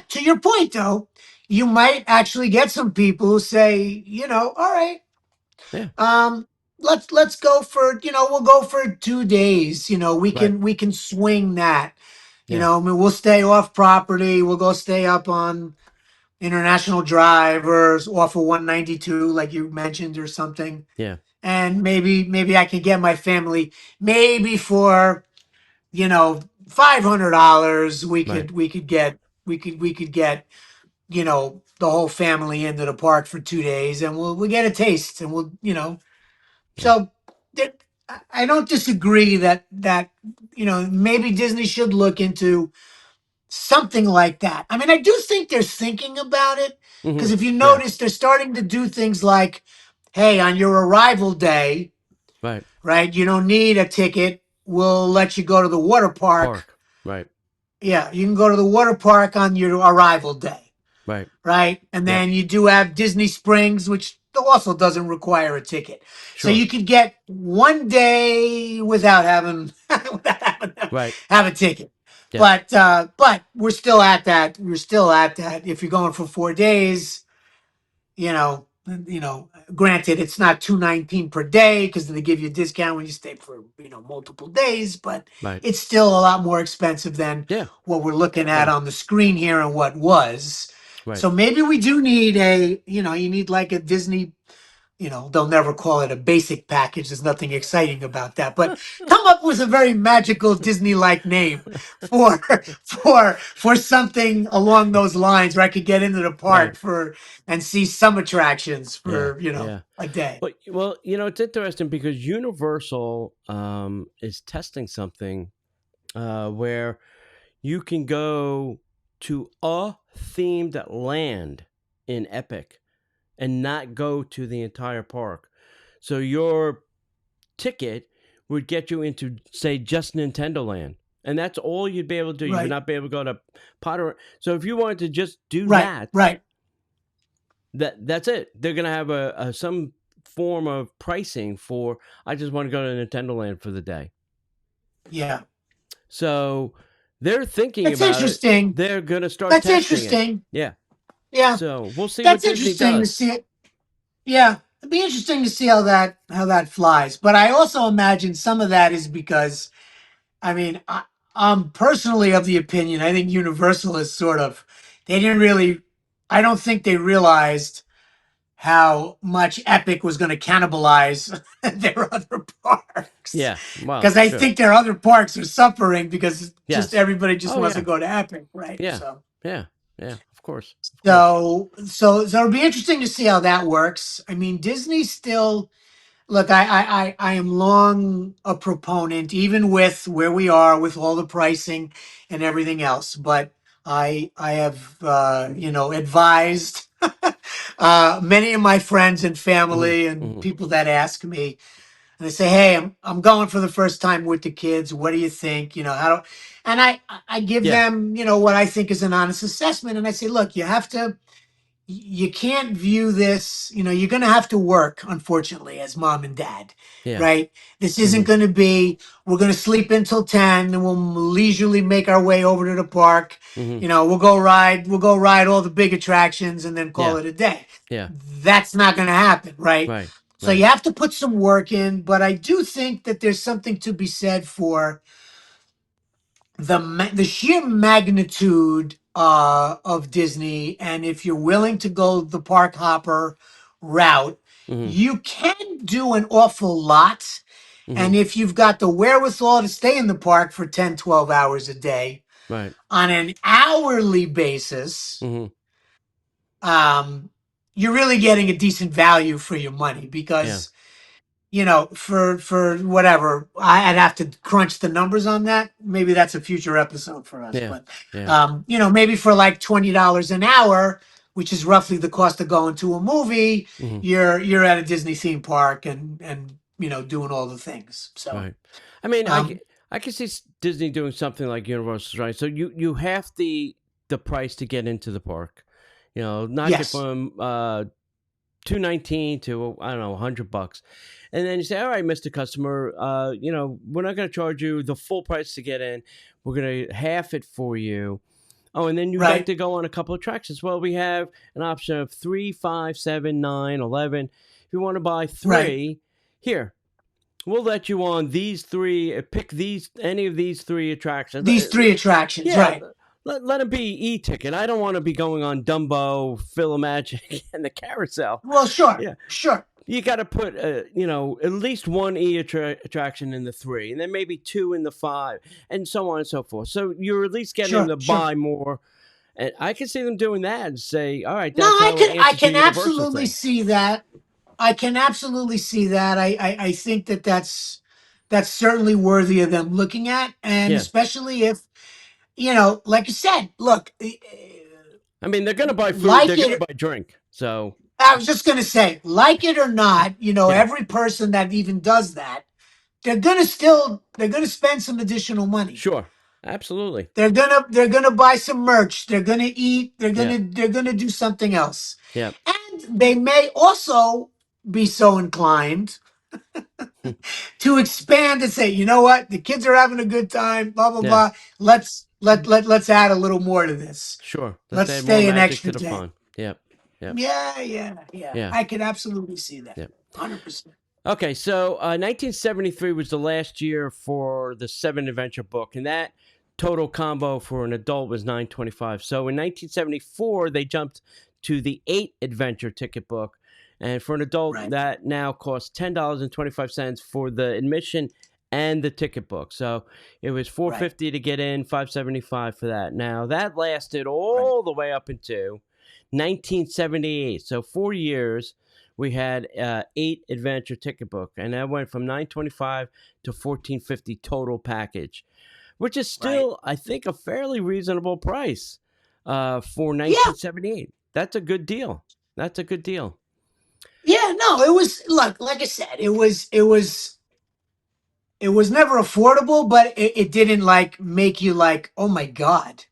to your point though, you might actually get some people who say, all right, yeah, um, let's go for, we'll go for 2 days. We right. can swing that. Yeah, I mean, we'll stay off property. We'll go stay up on International Drive or off of 192, like you mentioned, or something. yeah, And maybe I can get my family, maybe for $500 we right. could we could get we could get the whole family into the park for 2 days, and we'll get a taste, and we'll Yeah. so I don't disagree that maybe Disney should look into something like that. I mean, I do think they're thinking about it, Hmm. because if you Yeah, notice, they're starting to do things like, hey, on your arrival day, right. right? You don't need a ticket. We'll let you go to the water park. Park. Right, Yeah, you can go to the water park on your arrival day, right. right? And Yep, then you do have Disney Springs, which also doesn't require a ticket. So sure. you could get 1 day without having Right. have a ticket. Yep, But we're still at that. We're still at that. If you're going for 4 days, you know, granted, it's not $219 per day because they give you a discount when you stay for multiple days, but Right. it's still a lot more expensive than Yeah. what we're looking at Sure. on the screen here and what was. Right. So maybe we do need you need like a Disney. They'll never call it a basic package. There's nothing exciting about that. But come up with a very magical Disney-like name for for something along those lines where I could get into the park Right. and see some attractions Yeah. for Yeah. a day. Well, it's interesting because Universal is testing something where you can go to a themed land in Epic and not go to the entire park. So your ticket would get you into, say, just Nintendo Land. And that's all you'd be able to do. You would Right, not be able to go to Potter. So if you wanted to just do right, that, right. that's it. They're going to have a some form of pricing for, I just want to go to Nintendo Land for the day. Yeah, So they're thinking that's about interesting. it. They're going to start That's testing interesting. it. Yeah. Yeah, So we'll see what that's Disney interesting to does. see it. Yeah, it'd be interesting to see how that flies. But I also imagine some of that is because I mean, I'm personally of the opinion, I think Universal is they didn't really, I don't think they realized how much Epic was going to cannibalize their other parks. Yeah. Well, Because I sure. think their other parks are suffering because just Yes. everybody just Oh, wants to yeah. go to Epic, right? Yeah. Yeah. Yeah. Of course. Of course. So it'll be interesting to see how that works. I mean, Disney still. Look, I am long a proponent, even with where we are with all the pricing and everything else. But I have advised many of my friends and family Mm-hmm. and Mm-hmm. people that ask me, and they say, "Hey, I'm going for the first time with the kids. What do you think? How do?" And I give Yeah. them what I think is an honest assessment, and I say, "Look, you can't view this, you're going to have to work, unfortunately, as mom and dad, Yeah. right? This isn't Mm-hmm. going to be, we're going to sleep until 10 and we'll leisurely make our way over to the park. Mm-hmm. We'll go ride all the big attractions and then call Yeah. it a day. Yeah. That's not going to happen, right? Right. So Right. you have to put some work in, but I do think that there's something to be said for the sheer magnitude of Disney, and if you're willing to go the park hopper route, Mm-hmm. you can do an awful lot. Mm-hmm. And if you've got the wherewithal to stay in the park for 10, 12 hours a day Right. on an hourly basis, Mm-hmm. you're really getting a decent value for your money Yeah. because for whatever, I'd have to crunch the numbers on that. Maybe that's a future episode for us. Yeah. But Yeah. maybe for like $20 an hour, which is roughly the cost of going to a movie, Mm-hmm. you're at a Disney theme park and doing all the things. So Right. I mean, um, I can see Disney doing something like Universal, right? So you have the price to get into the park. Knock it yes, from $219 to, I don't know, $100, and then you say, all right, Mr. Customer, we're not going to charge you the full price to get in. We're going to half it for you. Oh, and then you'd like right, to go on a couple of attractions. Well, we have an option of 3, 5, 7, 9, 11. If you want to buy right. 3, here, we'll let you on these 3. Pick any of these 3 attractions. These three attractions, Yeah, right? let it be e-ticket. I don't want to be going on Dumbo, Philomagic, and the Carousel. Well, sure, Yeah, sure, you got to put at least one attraction in the 3, and then maybe 2 in the 5, and so on and so forth. So you're at least getting them sure, to sure. buy more. And I can see them doing that and say, all right, No, that's I how it can I answers the can Universal absolutely thing. see that. I can absolutely see that. I think that's certainly worthy of them looking at, and Yeah. especially if like you said, look, I mean, they're going to buy food. They're like going to it. buy drink. So, I was just gonna say, like it or not, yeah, every person that even does that, they're gonna spend some additional money. sure. Absolutely. They're gonna buy some merch. They're gonna eat. They're Yeah. gonna they're gonna do something else, Yeah. and they may also be so inclined to expand and say, you know what, the kids are having a good time, blah blah Yeah. blah. Let's add a little more to this. Sure. Let's Let's add more stay an magic extra to the day. fun. Yep. Yeah. I could absolutely see that. Yeah. 100%. Okay, so 1973 was the last year for the 7 adventure book, and that total combo for an adult was $9.25. So in 1974, they jumped to the 8 adventure ticket book, and for an adult, Right. that now costs $10.25 for the admission and the ticket book. So it was $4.50 to get in, $5.75 for that. Now that lasted all the way up into 1978. So 4 years. We had 8 adventure ticket book, and that went from $9.25 to $14.50 total package, which is still, I think, a fairly reasonable price for 1978. That's a good deal. That's a good deal. Yeah, no, it was like I said, it was never affordable, but it didn't like make you like, oh my God.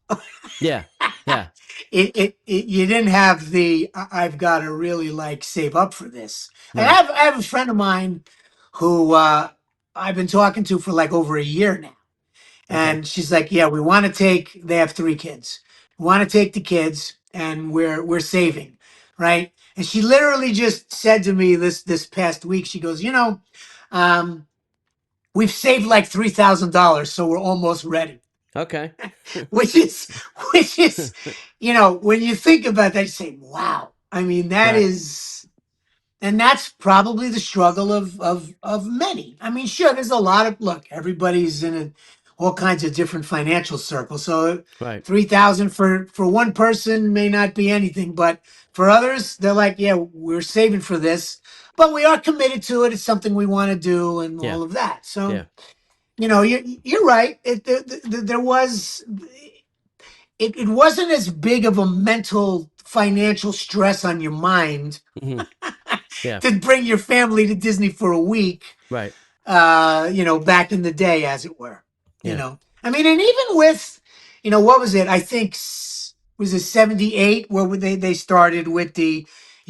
Yeah, yeah. You didn't have the I've got to really like save up for this. And Right. I have a friend of mine who I've been talking to for like over a year now. Okay. And she's like, yeah, we want to take, they have 3 kids. We want to take the kids and we're saving, right? And she literally just said to me this past week, she goes, um, we've saved like $3,000, so we're almost ready. Okay. which is which is, when you think about that, you say, wow. I mean, that Right. is, and that's probably the struggle of many. I mean, sure, there's a lot of, look, everybody's in all kinds of different financial circles. So Right. 3,000 for one person may not be anything, but for others, they're like, yeah, we're saving for this, but we are committed to it. It's something we want to do, and Yeah. all of that. So, Yeah. you're right. There was, it wasn't as big of a mental financial stress on your mind Hmm. Yeah. to bring your family to Disney for a week, Right. back in the day, as it were. Yeah. I mean, and even with, what was it? I think was it 78 where they started with you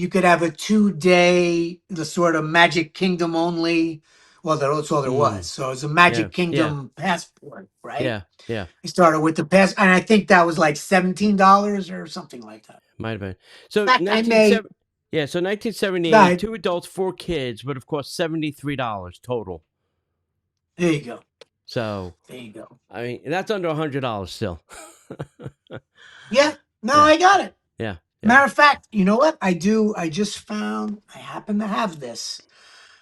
could have a 2-day, the sort of Magic Kingdom only. Well, that's all there was. So it was a Yeah. Magic Yeah. Kingdom passport, right? Yeah. Yeah. They started with the pass, and I think that was like $17 or something like that. Might have been. So In fact, I may. 1970. Yeah. So 1978, Guide. 2 adults, 4 kids would have cost $73 total. There you go. So There you go. I mean, that's under $100 still. Yeah. No, Yeah. I got it. Yeah. Matter of fact, you know what? I do. I just found. I happen to have this.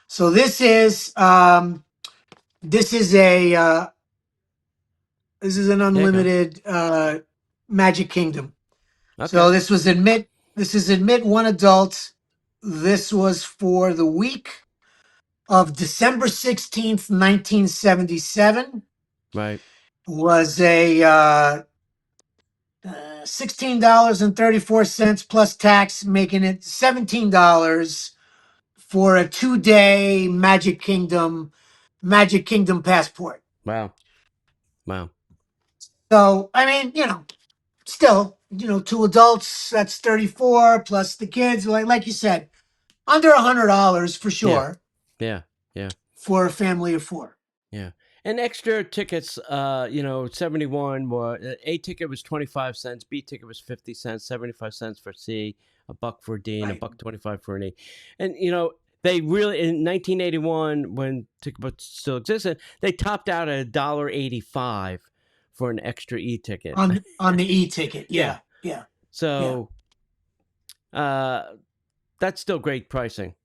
So this is a this is an unlimited Magic Kingdom. Okay. So this was admit. This is admit one adult. This was for the week of December 16th, 1977. Right. Was a $16.34 plus tax, making it $17 for a 2-day Magic Kingdom passport. Wow. Wow. So, I mean, still, 2 adults, that's 34 plus the kids, like you said, under $100 for sure. Yeah. Yeah. For a family of 4. Yeah. And extra tickets, 71 were A ticket was 25 cents, B ticket was 50 cents, 75 cents for C, $1 for a D, and Right. $1.25 for an E. And they really, in 1981, when ticket books still existed, they topped out at $1.85 for an extra E ticket. On the E ticket. Yeah. Yeah. So that's still great pricing.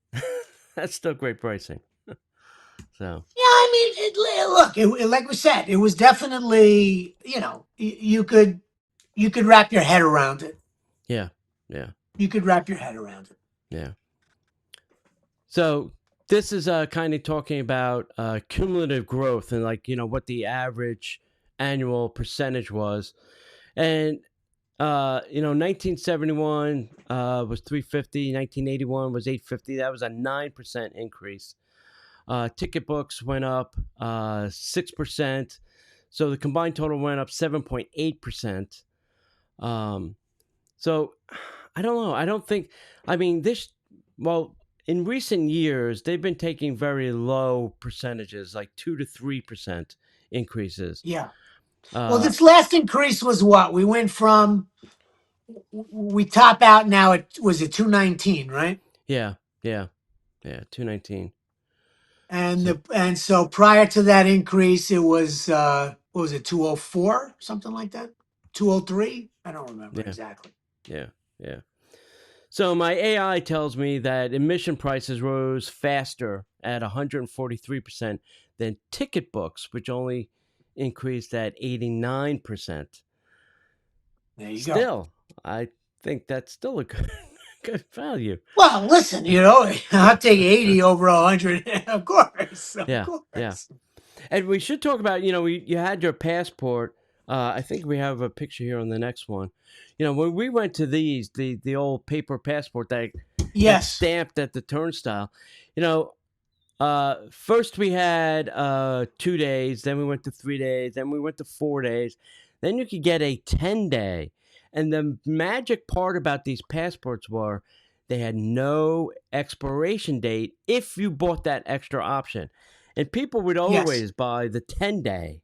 That's still great pricing. So Yeah, I mean, look, like we said, it was definitely, you could wrap your head around it. yeah. Yeah. You could wrap your head around it. Yeah. So this is kind of talking about cumulative growth and what the average annual percentage was. And 1971 was 350, 1981 was 850. That was a 9% increase. Ticket books went up 6%. So the combined total went up 7.8%. So I don't know. I don't think, in recent years, they've been taking very low percentages, like 2 to 3% increases. Yeah. Well, this last increase was what? We went from we top out now at, was it 219, right? Yeah, yeah, yeah. 219. And So so prior to that increase, it was what was it, 204, something like that? 203? I don't remember yeah, exactly. yeah, yeah. So my AI tells me that admission prices rose faster at 143% than ticket books, which only increased at 89%. There you go. Still, I think that's still a good, good value. Well, listen, I'll take 80 over 100, of course, of Yeah, yeah. course. And we should talk about, you had your passport. I think we have a picture here on the next one. When we went to the old paper passport that got Yes, stamped at the turnstile, you know, first we had 2 days, then we went to 3 days, then we went to 4 days. Then you could get a 10-day. And the magic part about these passports were they had no expiration date if you bought that extra option. And people would yes. always buy the 10-day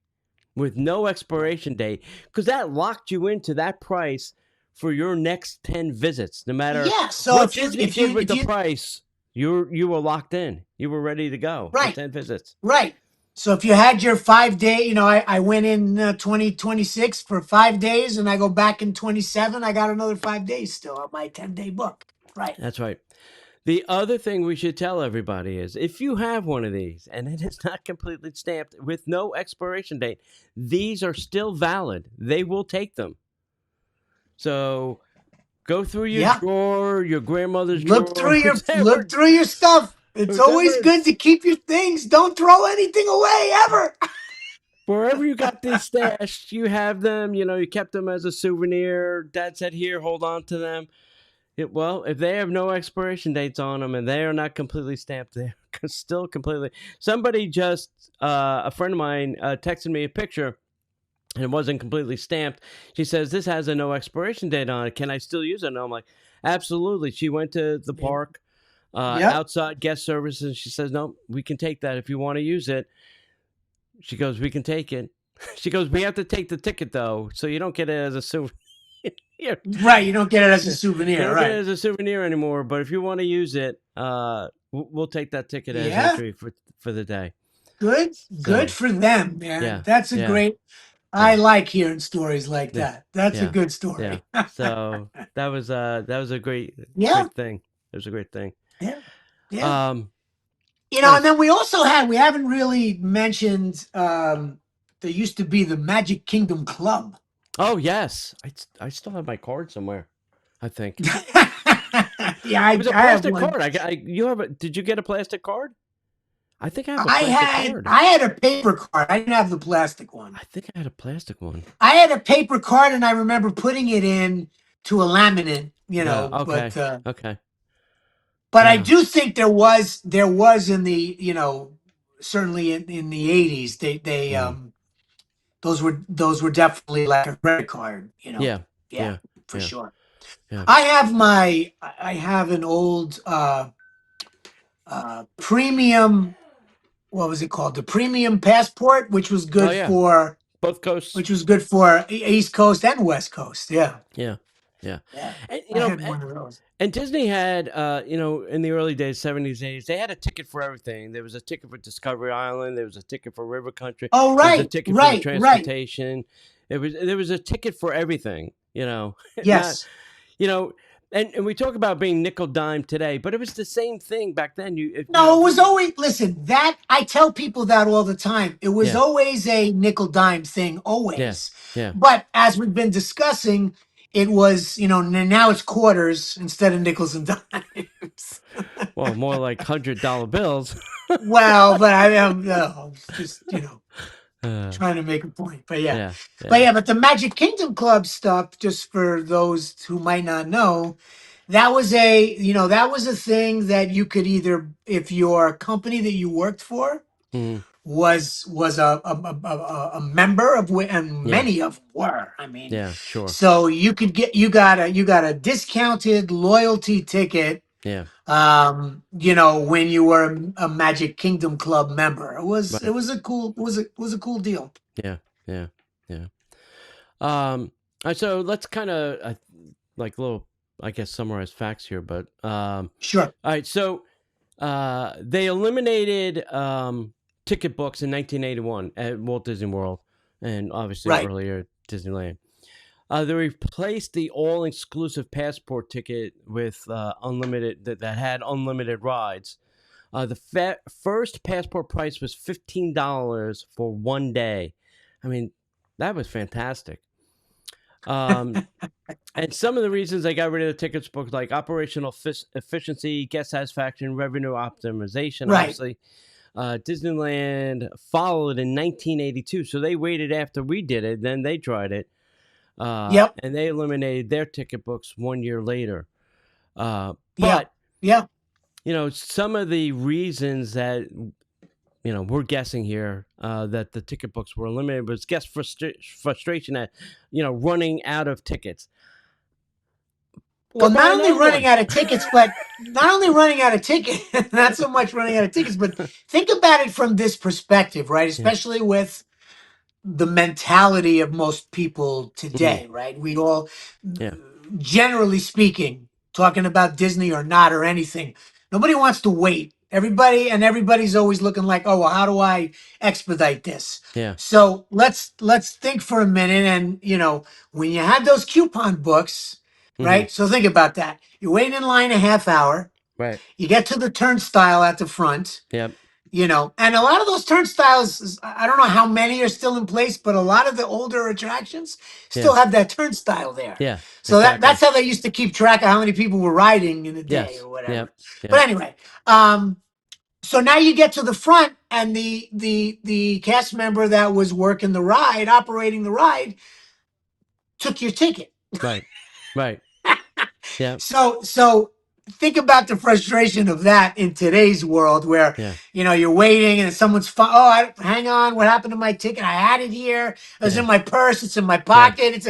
with no expiration date because that locked you into that price for your next 10 visits. No matter Yeah, so what if you Disney if did you with if the you price, you were locked in. You were ready to go for right, 10 visits. right. So if you had your 5 day, I went in 2026 for 5 days, and I go back in 27, I got another 5 days still on my 10-day book. Right. That's right. The other thing we should tell everybody is if you have one of these and it is not completely stamped with no expiration date, these are still valid. They will take them. So go through your Yeah. drawer, your grandmother's Look drawer, through your stuff. It's always whatever, good to keep your things. Don't throw anything away ever. wherever you got these stashed, you have them. You kept them as a souvenir. Dad said, "Here, hold on to them." Well, if they have no expiration dates on them and they are not completely stamped, they're still completely. Somebody just, a friend of mine, texted me a picture and it wasn't completely stamped. She says, "This has a no expiration date on it. Can I still use it?" And I'm like, "Absolutely." She went to the park, Yep. outside guest services, and she says, "No, we can take that if you want to use it." She goes, "We can take it." She goes, "We have to take the ticket though, so you don't get it as a souvenir." Right. You don't get it as a You souvenir. don't get it Right. as a souvenir anymore, but if you want to use it, we'll take that ticket as Yeah. entry for the day. Good. Good So for them, man. yeah, That's a yeah, great. I yeah, like hearing stories like yeah, that. That's a yeah, good yeah. story. So that was a Yeah. great thing. It was a great thing. Yeah. Yeah. Um, And nice. then we haven't really mentioned, there used to be the Magic Kingdom Club. Oh yes, I still have my card somewhere. I think Yeah, it was a I have plastic one. card. You have a? Did you get a plastic card? I think I have a plastic card. I had a paper card. I didn't have the plastic one. I think I had a plastic one. I had a paper card, and I remember putting it in to a laminate, Yeah. but Okay. Okay. I Yeah. do think there was in the, certainly in the 80s, they Mm. those were definitely like a credit card. Yeah. Yeah, Yeah. for Yeah. sure. Yeah. I have an old premium, what was it called? The premium passport, Oh yeah. Both coasts. which was good for East Coast and West Coast. Yeah. Yeah. Yeah. Yeah. And I had one of those. and Disney had in the early days, 70s, 80s, they had a ticket for everything. There was a ticket for Discovery Island, there was a ticket for River Country, Oh, there was a right, ticket for the right, right. transportation. There was a ticket for everything, Not Yes. you know and we talk about being nickel dime today, but it was the same thing back then. No, it If was you always, listen, that I tell people that all the time. It was yeah, always a nickel dime thing, yeah, always. yeah. But as we've been discussing, it was, now it's quarters instead of nickels and dimes. Well, more like $100 bills. Well, but I am, no, it's just, uh, trying to make a point. But yeah. yeah, But yeah. yeah, but the Magic Kingdom Club stuff, just for those who might not know, that was a thing that you could either, if your company that you worked for Mhm. was a member of, and Yeah, many of them were. I mean, yeah, sure. so you got a discounted loyalty ticket, Yeah, when you were a Magic Kingdom Club member. It right. was a cool, it was a cool deal. Yeah, yeah, yeah. Um, so let's kind of like little, I guess, summarized facts here, but Sure. all right. So they eliminated ticket books in 1981 at Walt Disney World, and obviously Right. earlier Disneyland. They replaced the all-inclusive passport ticket with unlimited that had unlimited rides. The first passport price was $15 for one day. I mean, that was fantastic. And some of the reasons they got rid of the tickets booked, like operational efficiency, guest satisfaction, revenue optimization, Right. obviously. Disneyland followed in 1982, so they waited after we did it, then they tried it. Yep. And they eliminated their ticket books 1 year later. Yeah. But, Yeah. some of the reasons that, we're guessing here that the ticket books were eliminated was guest frustration at, running out of tickets. Well, Go buy not only another running one. out of tickets, but not only running out of tickets, not so much running out of tickets, but think about it from this perspective, right? Yeah. Especially with the mentality of most people today, right? We all, Yeah. generally speaking, talking about Disney or not or anything, nobody wants to wait. Everybody's always looking like, oh, well, how do I expedite this? Yeah. So let's think for a minute. And when you had those coupon books, right? So think about that. You're waiting in line a half hour. Right. You get to the turnstile at the front. Yep. And a lot of those turnstiles, I don't know how many are still in place, but a lot of the older attractions still have that turnstile there. Yeah. So Exactly. that's how they used to keep track of how many people were riding in a day Yes. or whatever. Yep. But anyway, so now you get to the front, and the cast member that was working the ride, operating the ride, took your ticket. Right. Right. Yeah. So think about the frustration of that in today's world, where Yeah. you're waiting and someone's hang on, what happened to my ticket? I had it here. It was in my purse. It's in my pocket.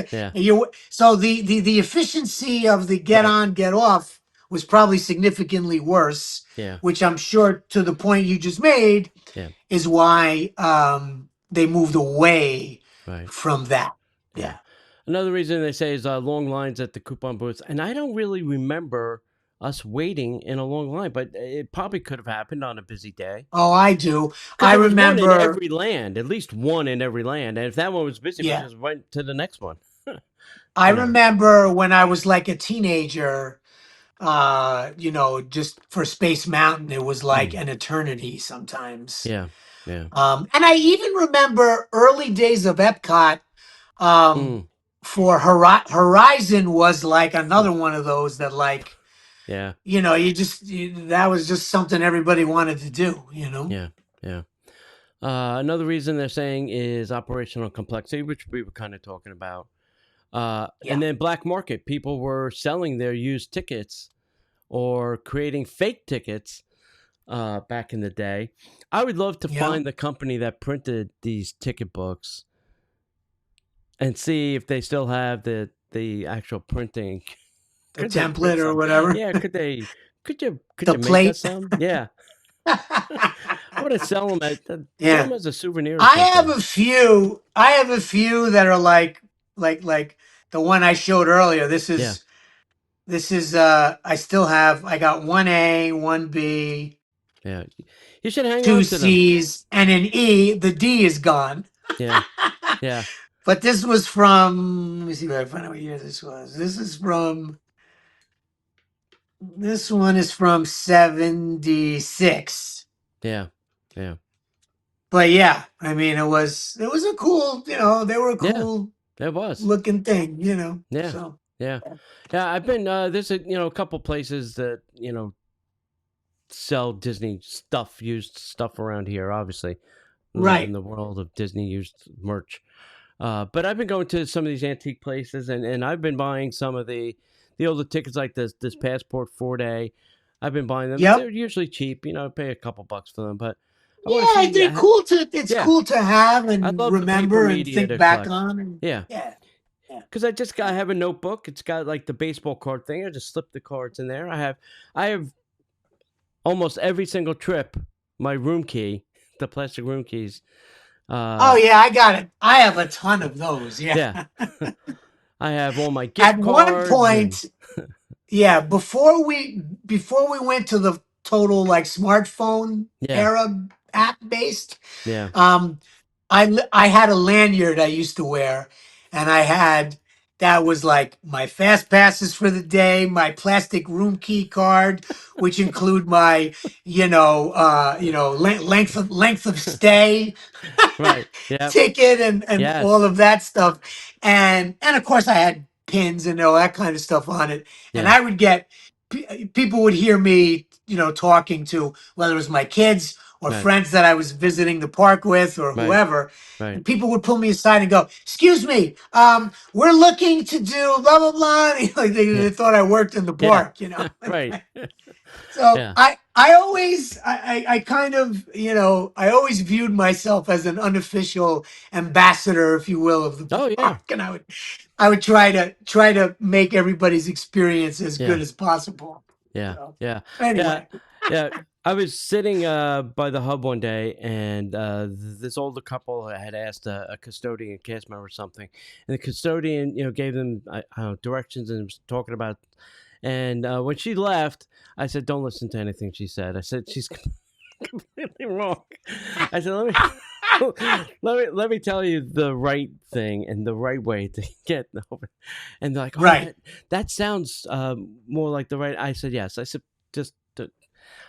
So the efficiency of the get on, get off was probably significantly worse. Yeah. Which I'm sure, to the point you just made, is why they moved away from that. Yeah. Another reason they say is long lines at the coupon booths, and I don't really remember us waiting in a long line, but it probably could have happened on a busy day. Oh, I do. I remember one in every land, at least one in every land, and if that one was busy, we just went to the next one. I remember when I was like a teenager, just for Space Mountain, it was like an eternity sometimes. Yeah. And I even remember early days of Epcot. For Horizon was like another one of those that, like, that was just something everybody wanted to do. Yeah. Another reason they're saying is operational complexity, which we were kind of talking about. And then black market, people were selling their used tickets or creating fake tickets back in the day. I would love to find the company that printed these ticket books and see if they still have the actual printing, the template or whatever. Yeah, could you the make plate? us some? Yeah. I want to sell them as a souvenir. I have a few that are like the one I showed earlier. This is I still have. I got 1A, 1B. Yeah, you should hang 2 on to them. C's and an E. The D is gone. Yeah. But this was from. Let me see if I can find out what year this was. This one is from 76. Yeah. But yeah, I mean, it was a cool. They were a cool. It was looking thing. Yeah. So. Yeah. I've been there's a couple places that sell Disney stuff, used stuff around here. Obviously, in the world of Disney used merch. But I've been going to some of these antique places, and I've been buying some of the older tickets, like this Passport 4-Day. I've been buying them. They're usually cheap, pay a couple bucks for them, but they're cool to. It's cool to have and remember and think back on. And, because I just have a notebook. It's got like the baseball card thing. I just slip the cards in there. I have almost every single trip my room key, the plastic room keys. I got it. I have a ton of those. Yeah. I have all my At gift one cards and point, yeah, before we went to the total like smartphone yeah, era app based, yeah, um, I had a lanyard I used to wear, and I had that was like my fast passes for the day, my plastic room key card, which include my length of stay right. Yep. ticket and all Yes. of that stuff, and of course I had pins and all that kind of stuff on it, and Yeah. I would get people would hear me talking to whether it was my kids or Right. friends that I was visiting the park with or Right. whoever. Right. And people would pull me aside and go, "Excuse me, we're looking to do blah blah blah." Like Yeah. they thought I worked in the Yeah. park. Right. So Yeah. I always I kind of I always viewed myself as an unofficial ambassador, if you will, of the Oh yeah. park, and I would try to make everybody's experience as good Yeah. as possible. Yeah. So Yeah. Yeah. anyway, Yeah. I was sitting by the hub one day, and this older couple had asked a custodian, cast member, something, and the custodian, gave them I don't know, directions and was talking about. And when she left, I said, "Don't listen to anything she said." I said, "She's completely wrong." I said, "Let me." let me tell you the right thing and the right way to get over. And they're like, "Oh, right. that sounds more like the right." I said, "Yes." I said, "Just,"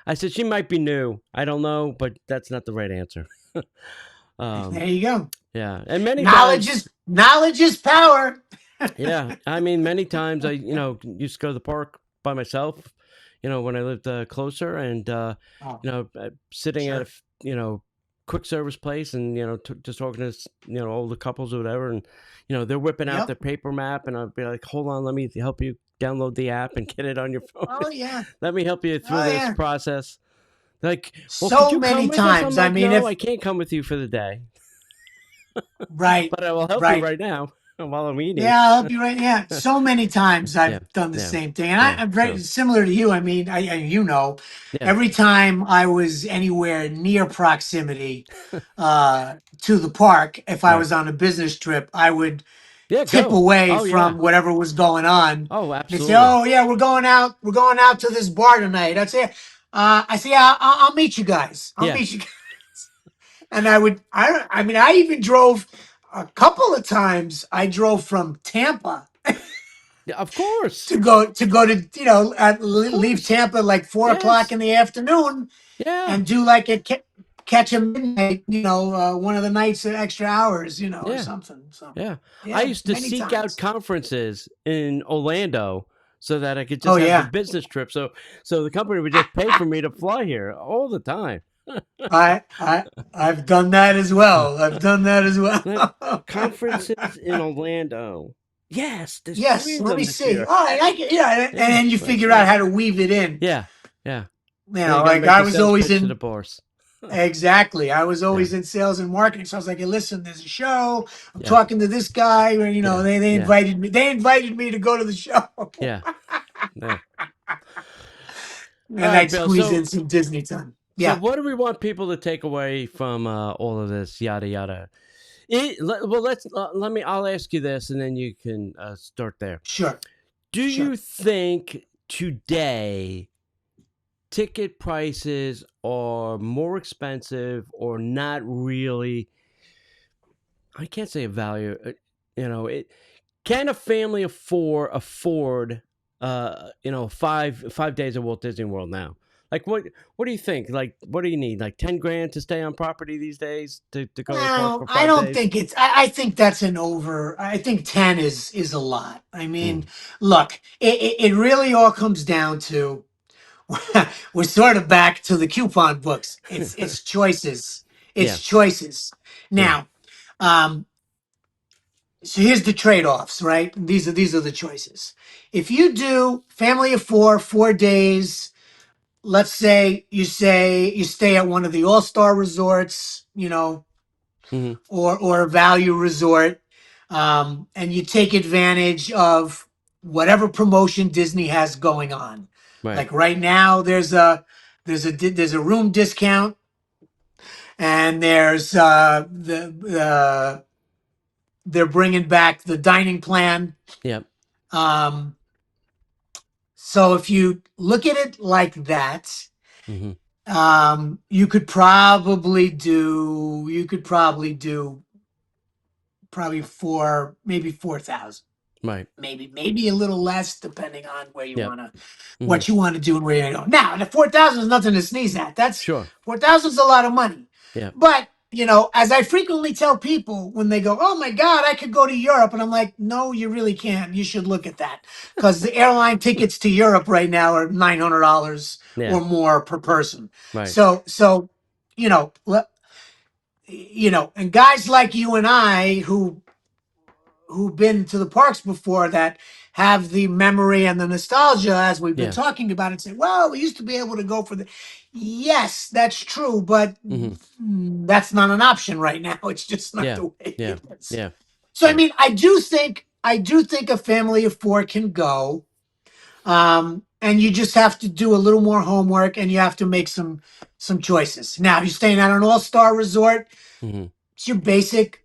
I said, "She might be new. I don't know, but that's not the right answer." There um, you go. yeah, and many Knowledge times, is knowledge is power. yeah, I mean, many times I, used to go to the park by myself. When I lived closer, and Oh, sitting at a, sure. quick service place, and just talking to older couples or whatever, and they're whipping out Yep. their paper map, and I'd be like, "Hold on, let me help you download the app and get it on your phone. Oh yeah. Let me help you through Oh this yeah. process." Like, "Well, could So you come many with us?" I'm times. I like, mean, "No, I if can't come with you for the day, right, but I will help you right. right now while I'm eating." Yeah, I'll help you right. Yeah, so many times Yeah, I've done the yeah, same thing, and yeah. I'm very So, similar to you. I mean, yeah, every time I was anywhere near proximity to the park, if I right. was on a business trip, I would Yeah, tip go. away Oh yeah. from whatever was going on. Oh, They say, absolutely. "Oh yeah, we're going out to this bar tonight." I'd say, "I say, yeah, I'll meet you guys. I'll Yeah. meet you." And I mean, I even drove a couple of times. I drove from Tampa Yeah, of course. to Of leave course. Tampa like 4 o'clock Yes. in the afternoon Yeah. and do like catch a midnight, one of the nights extra hours, or Yeah. something. So Yeah. I yeah, used to many seek out times. conferences in Orlando so that I could Oh just have the yeah, business trip. So the company would just pay for me to fly here all the time. I've done that as well. I've done that as well. Like, conferences in Orlando. Yes, there's three Yes, of let them me this see. year. All right, yeah, and Yeah, then you that's figure out right. how to weave it in. Yeah. Yeah. Then you got to Like make I the was sales always pitch to the in. boss. Exactly. I was Yeah. always in sales and marketing. So I was like, hey, listen, there's a show. I'm Yeah. talking to this guy. Or, Yeah. they Yeah. invited me. They invited me to go to the show. Yeah. Yeah. All And right, I'd Bill. squeeze in So some Disney time. So, Yeah, what do we want people to take away from all of this? Yada yada. Well, let me. I'll ask you this, and then you can start there. sure. Do Sure. you think today ticket prices are more expensive or not really? I can't say a value. It can a family afford 5 days at Walt Disney World now? Like what do you think? Like what do you need? Like 10 grand to stay on property these days to go to the park Well, for I five don't days? think I think that's an over. I think 10 is a lot. I Mm. mean, look, it really all comes down to we're sort of back to the coupon books. It's choices. Yeah, It's choices. yeah. Now, um, so here's the trade-offs, right? These are the choices. If you do family of 4 days, let's say you stay at one of the all-star resorts, Hmm. or a value resort, and you take advantage of whatever promotion Disney has going on. Right. Like right now, there's a room discount, and there's they're bringing back the dining plan. Yep. Um, so if you look at it like that, Mm-hmm. you could probably do probably maybe 4,000. Right. Maybe a little less depending on where you Yep. want to Mm-hmm. what you want to do and where you go. Now, the 4,000 is nothing to sneeze at. That's Sure. 4,000 is a lot of money. Yeah. But, as I frequently tell people when they go, "Oh my God, I could go to Europe." And I'm like, "No, you really can't. You should look at that." Because the airline tickets to Europe right now are $900 Yeah. or more per person. Right. So, you know, le- and guys like you and I who've been to the parks before that have the memory and the nostalgia as we've been Yeah. talking about and say, well, we used to be able to go for the yes, that's true, but Mm-hmm. that's not an option right now. It's just not Yeah. the way Yeah. it is. Yeah. So I Yeah. mean, I do think a family of four can go. And you just have to do a little more homework and you have to make some choices. Now, if you're staying at an all-star resort, Mm-hmm. it's your basic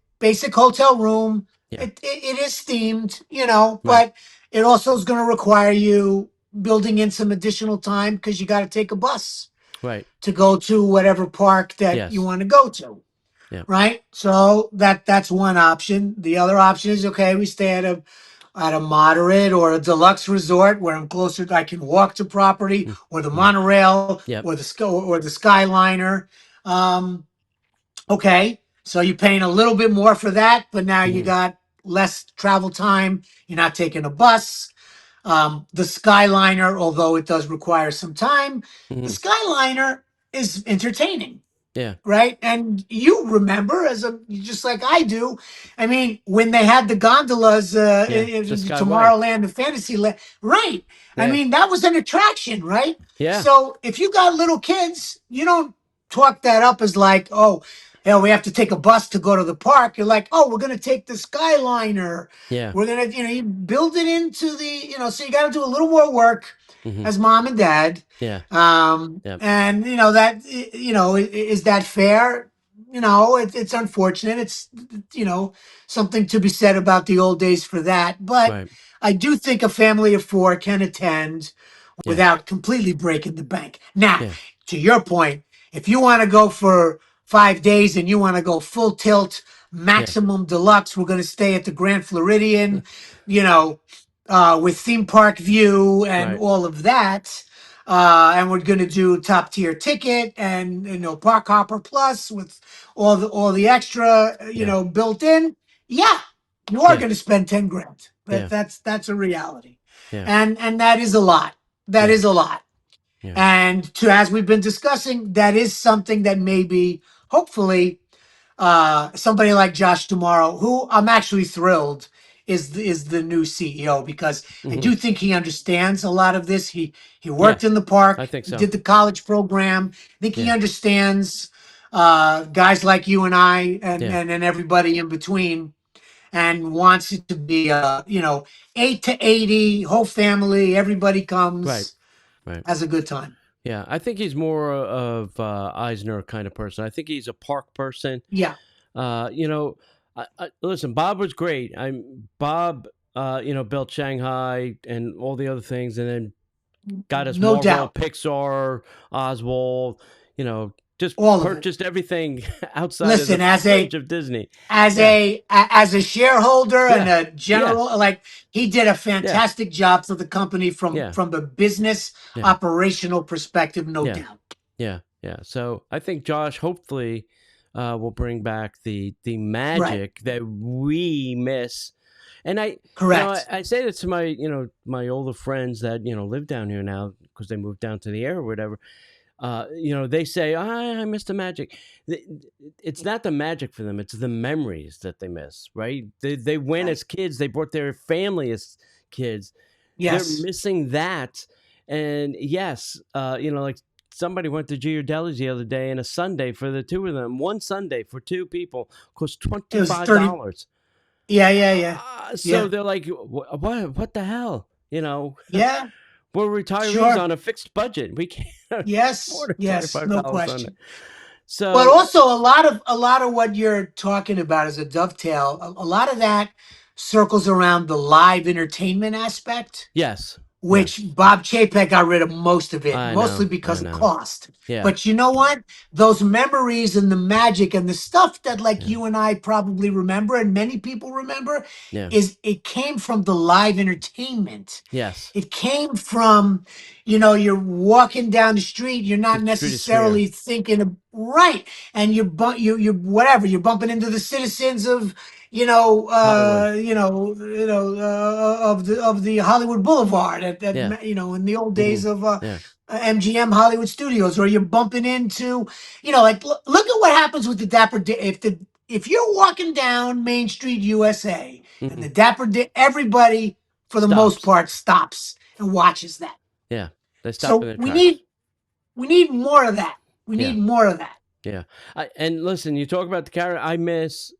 hotel room. Yeah. It is themed, Right. but it also is going to require you building in some additional time because you got to take a bus Right. to go to whatever park that you Yes. want to go to, Yeah. right? So that's one option. The other option is okay, we stay at a moderate or a deluxe resort where I'm closer. I can walk to property or the Mm-hmm. monorail Yep. or the Skyliner. Um, Okay, so you're paying a little bit more for that, but now you Mm-hmm. got less travel time. You're not taking a bus. The Skyliner, although it does require some time, the Mm-hmm. Skyliner is entertaining, Yeah. right? And you remember, just like I do. I mean, when they had the gondolas Yeah. in The Skyway. Tomorrowland and Fantasyland, right? I Yeah. mean, that was an attraction, right? Yeah. So if you got little kids, you don't talk that up as like, oh, we have to take a bus to go to the park. You're like, oh, we're gonna take the Skyliner. Yeah. We're gonna, you build it into so you got to do a little more work Mm-hmm. as mom and dad. Yeah. Yep. And is that fair? It's unfortunate. It's something to be said about the old days for that. But Right. I do think a family of four can attend Yeah. without completely breaking the bank. Now, Yeah. to your point, if you want to go for 5 days and you want to go full tilt, Yeah. maximum deluxe, we're going to stay at the Grand Floridian, you know, with theme park view and Right. all of that. And we're going to do top tier ticket and park hopper plus with all the extra Yeah. built in. Yeah, you are Yeah. going to spend 10 grand. Yeah. That's a reality, Yeah. and that is a lot. That Yeah. is a lot. Yeah. And as we've been discussing, that is something that maybe, hopefully, somebody like Josh Tomorrow, who I'm actually thrilled is the new CEO, because I Mm-hmm. do think he understands a lot of this. He Yeah. worked in the I park, think he so. did the college program. I think he Yeah. understands guys like you and I and, Yeah. and everybody in between, and wants it to be 8 to 80, whole family, everybody Right. comes, Right. has a good time. Yeah. I think he's more of Eisner kind of person. I think he's a park person. Yeah, You know, listen, Bob was great. Bob. Built Shanghai and all the other things, and then got us no Marvel, doubt. Pixar, Oswald. Just All of it. purchased everything outside Listen, of the as fridge of Disney. as Yeah. a like and Yeah. a general, like, he did a Yeah. fantastic job for the company Yeah. from the business Yeah. operational perspective, no Yeah. doubt. Yeah. Yeah. So I think Josh hopefully will bring back the Right, magic that we miss. And correct. I say this to my older friends that live down here now because they moved down to the air or whatever. They say, I miss the magic. It's not the magic for them. It's the memories that they miss, right? They went Right. as kids. They brought their family as kids. They're Yes. missing that. And yes, like somebody went to Giardelli's the other day and a Sunday for the two of them. One Sunday for two people cost It was 30. $25. Yeah. So they're like, what the hell? Yeah, We're retirees sure. on a fixed budget. We can't Yes, afford a no $25 Sunday. question. But So also a lot of what you're talking about is a dovetail. A lot of that circles around the live entertainment aspect, yes, which yes, Bob Chapek got rid of most of it, I mostly know, because I of know. cost. Yeah, But you know what? Those memories and the magic and the stuff that like yeah, you and I probably remember and many people remember yeah, is it came from the live entertainment. yes. It came from, you're walking down the street, you're The not Trudy Sphere, necessarily thinking of right, and you whatever, you're bumping into the citizens of, Hollywood. of the Hollywood Boulevard Yeah, in the old hmm, days of yeah, MGM Hollywood Studios, or you're bumping into, like look at what happens with the if you're walking down Main Street, USA, and hmm. everybody for the most Stops. part stops and watches that. Yeah, they stop in So their we tracks. need we need more of that. We Yeah, need more of that. yeah. And listen, you talk about the character. I miss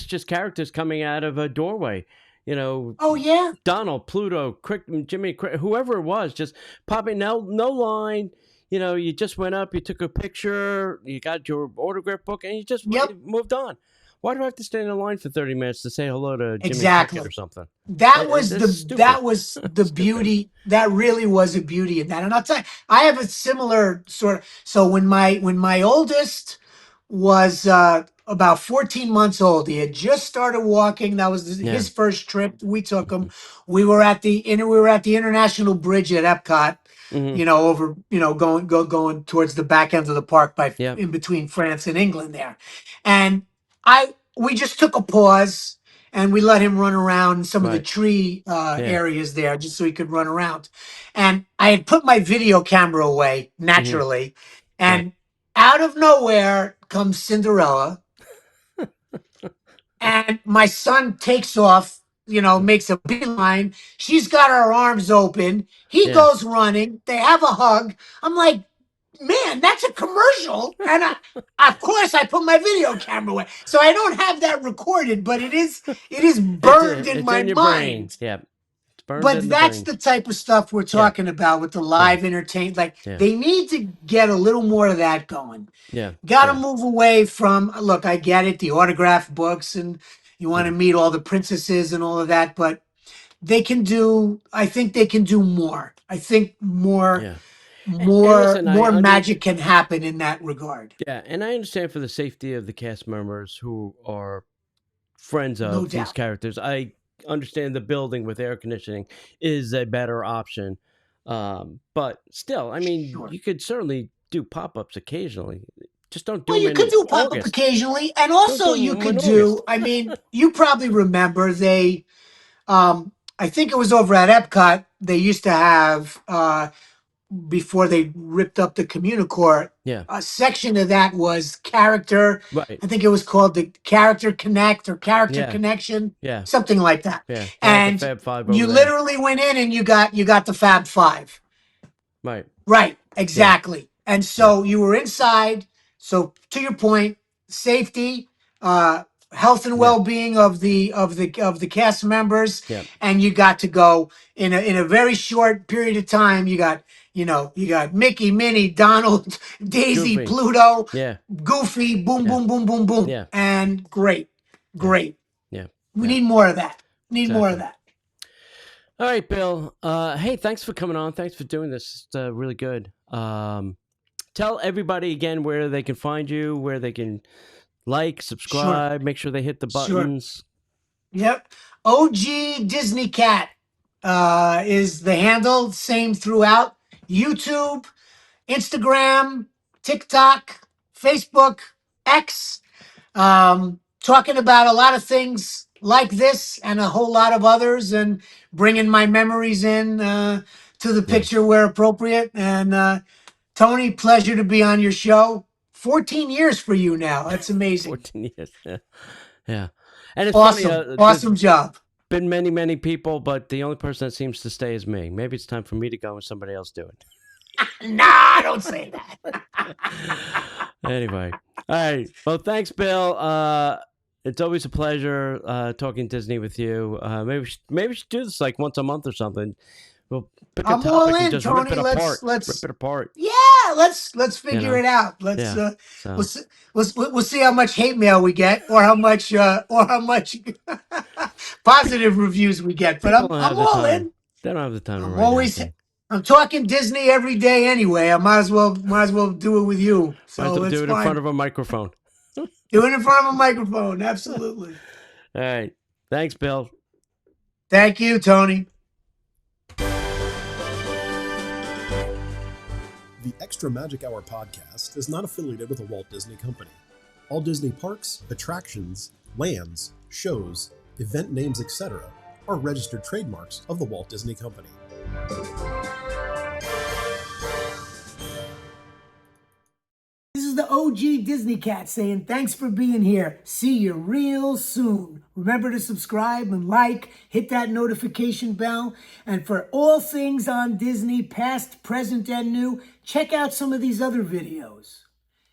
just characters coming out of a doorway. You know, Oh yeah. Donald, Pluto, Jimmy, whoever it was, just popping. No line. You just went up, you took a picture, you got your autograph book, and you just Yep. moved on. Why do I have to stand in line for 30 minutes to say hello to Jimmy Cricket or Exactly. something? That That's stupid. was the Stupid. beauty. That really was a beauty in that. And I'll tell you, I have a similar sort of. So when my oldest was about 14 months old, he had just started walking. That was Yeah. his first trip. We took him. We were at the International Bridge at Epcot. Mm-hmm. Over going towards the back end of the park by Yep. in between France and England there, and we just took a pause and we let him run around some of the Right. tree Yeah. areas there just so he could run around. And I had put my video camera away Mm-hmm. naturally. Right. And out of nowhere comes Cinderella. And my son takes off, makes a beeline. She's got her arms open. He Yeah. goes running. They have a hug. I'm like, man, that's a commercial. And of course, I put my video camera away, so I don't have that recorded, but it is burned in It's my in your brain. mind. Yeah. It's burned But in the that's brain. the type of stuff we're Yeah. talking about with the Yeah. live entertainment. Like Yeah. they need to get a little more of that going. Yeah. Got to Yeah. move away from. Look, I get it, the autograph books, and you want to Yeah. meet all the princesses and all of that, but they can do. I think they can do more. I think more, Yeah. And more, listen, more magic can happen in that regard. yeah, and I understand for the safety of the cast members who are friends No of these doubt. characters. I understand the building with air conditioning is a better option. But still, I mean, Sure. you could certainly do pop-ups occasionally. Just don't do Well, them you could in do pop up August. occasionally, and Don't also do you them in could do. August. I mean, you probably remember I think it was over at Epcot. They used to have before they ripped up the Communicore. Yeah. A section of that was character. Right. I think it was called the Character Connect or Character Yeah. Connection, Yeah. something like that. Yeah. They had the And Fab Five you over there. literally went in and you got the Fab Five. Right. Right, Yeah. exactly. And Yeah. so you were inside. So to your point, safety, health and Yeah. well-being of the cast members, Yeah. and you got to go in a very short period of time. You got Mickey, Minnie, Donald, Daisy, Goofy. Pluto, Yeah. Goofy, boom, Yeah. boom, boom, boom, boom, Yeah. and great, Yeah. great. Yeah. We Yeah. need more of that. Need more of Exactly. that. All right, Bill. Hey, thanks for coming on. Thanks for doing this. It's really good. Tell everybody again where they can find you, where they can like, Sure, subscribe, make sure they hit the sure. buttons. Yep. OG Disney Cat is the handle, same throughout. YouTube, Instagram, TikTok, Facebook, X. Talking about a lot of things like this and a whole lot of others, and bringing my memories in to the Yeah. picture where appropriate. And Tony, pleasure to be on your show. 14 years for you now. That's amazing. 14 years. Yeah. Yeah. And it's Awesome. funny, there's Awesome job. been many, many people, but the only person that seems to stay is me. Maybe it's time for me to go and somebody else do it. Nah, don't say that. Anyway. All right. Well, thanks, Bill. It's always a pleasure talking Disney with you. Maybe we should do this like once a month or something. We'll pick a I'm all topic and in, just rip Tony. it apart. Let's Rip it apart. yeah, Yeah, let's figure know? it out. Let's Yeah. we'll So see, we'll see how much hate mail we get, or how much positive reviews we get. But people don't I'm have the all time. in. They don't have the time to I'm write always anything. I'm talking Disney every day anyway. I might as well do it with you. Might as well So it's do it in front fine. of a microphone. Do it in front of a microphone. Absolutely. All right. Thanks, Bill. Thank you, Tony. The Extra Magic Hour podcast is not affiliated with the Walt Disney Company. All Disney parks, attractions, lands, shows, event names, etc. are registered trademarks of the Walt Disney Company. This is the OG Disney Cat saying thanks for being here. See you real soon. Remember to subscribe and like, hit that notification bell. And for all things on Disney, past, present, and new, check out some of these other videos.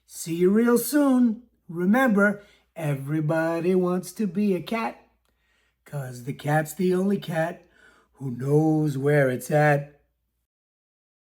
See you real soon. Remember, everybody wants to be a cat, 'cause the cat's the only cat who knows where it's at.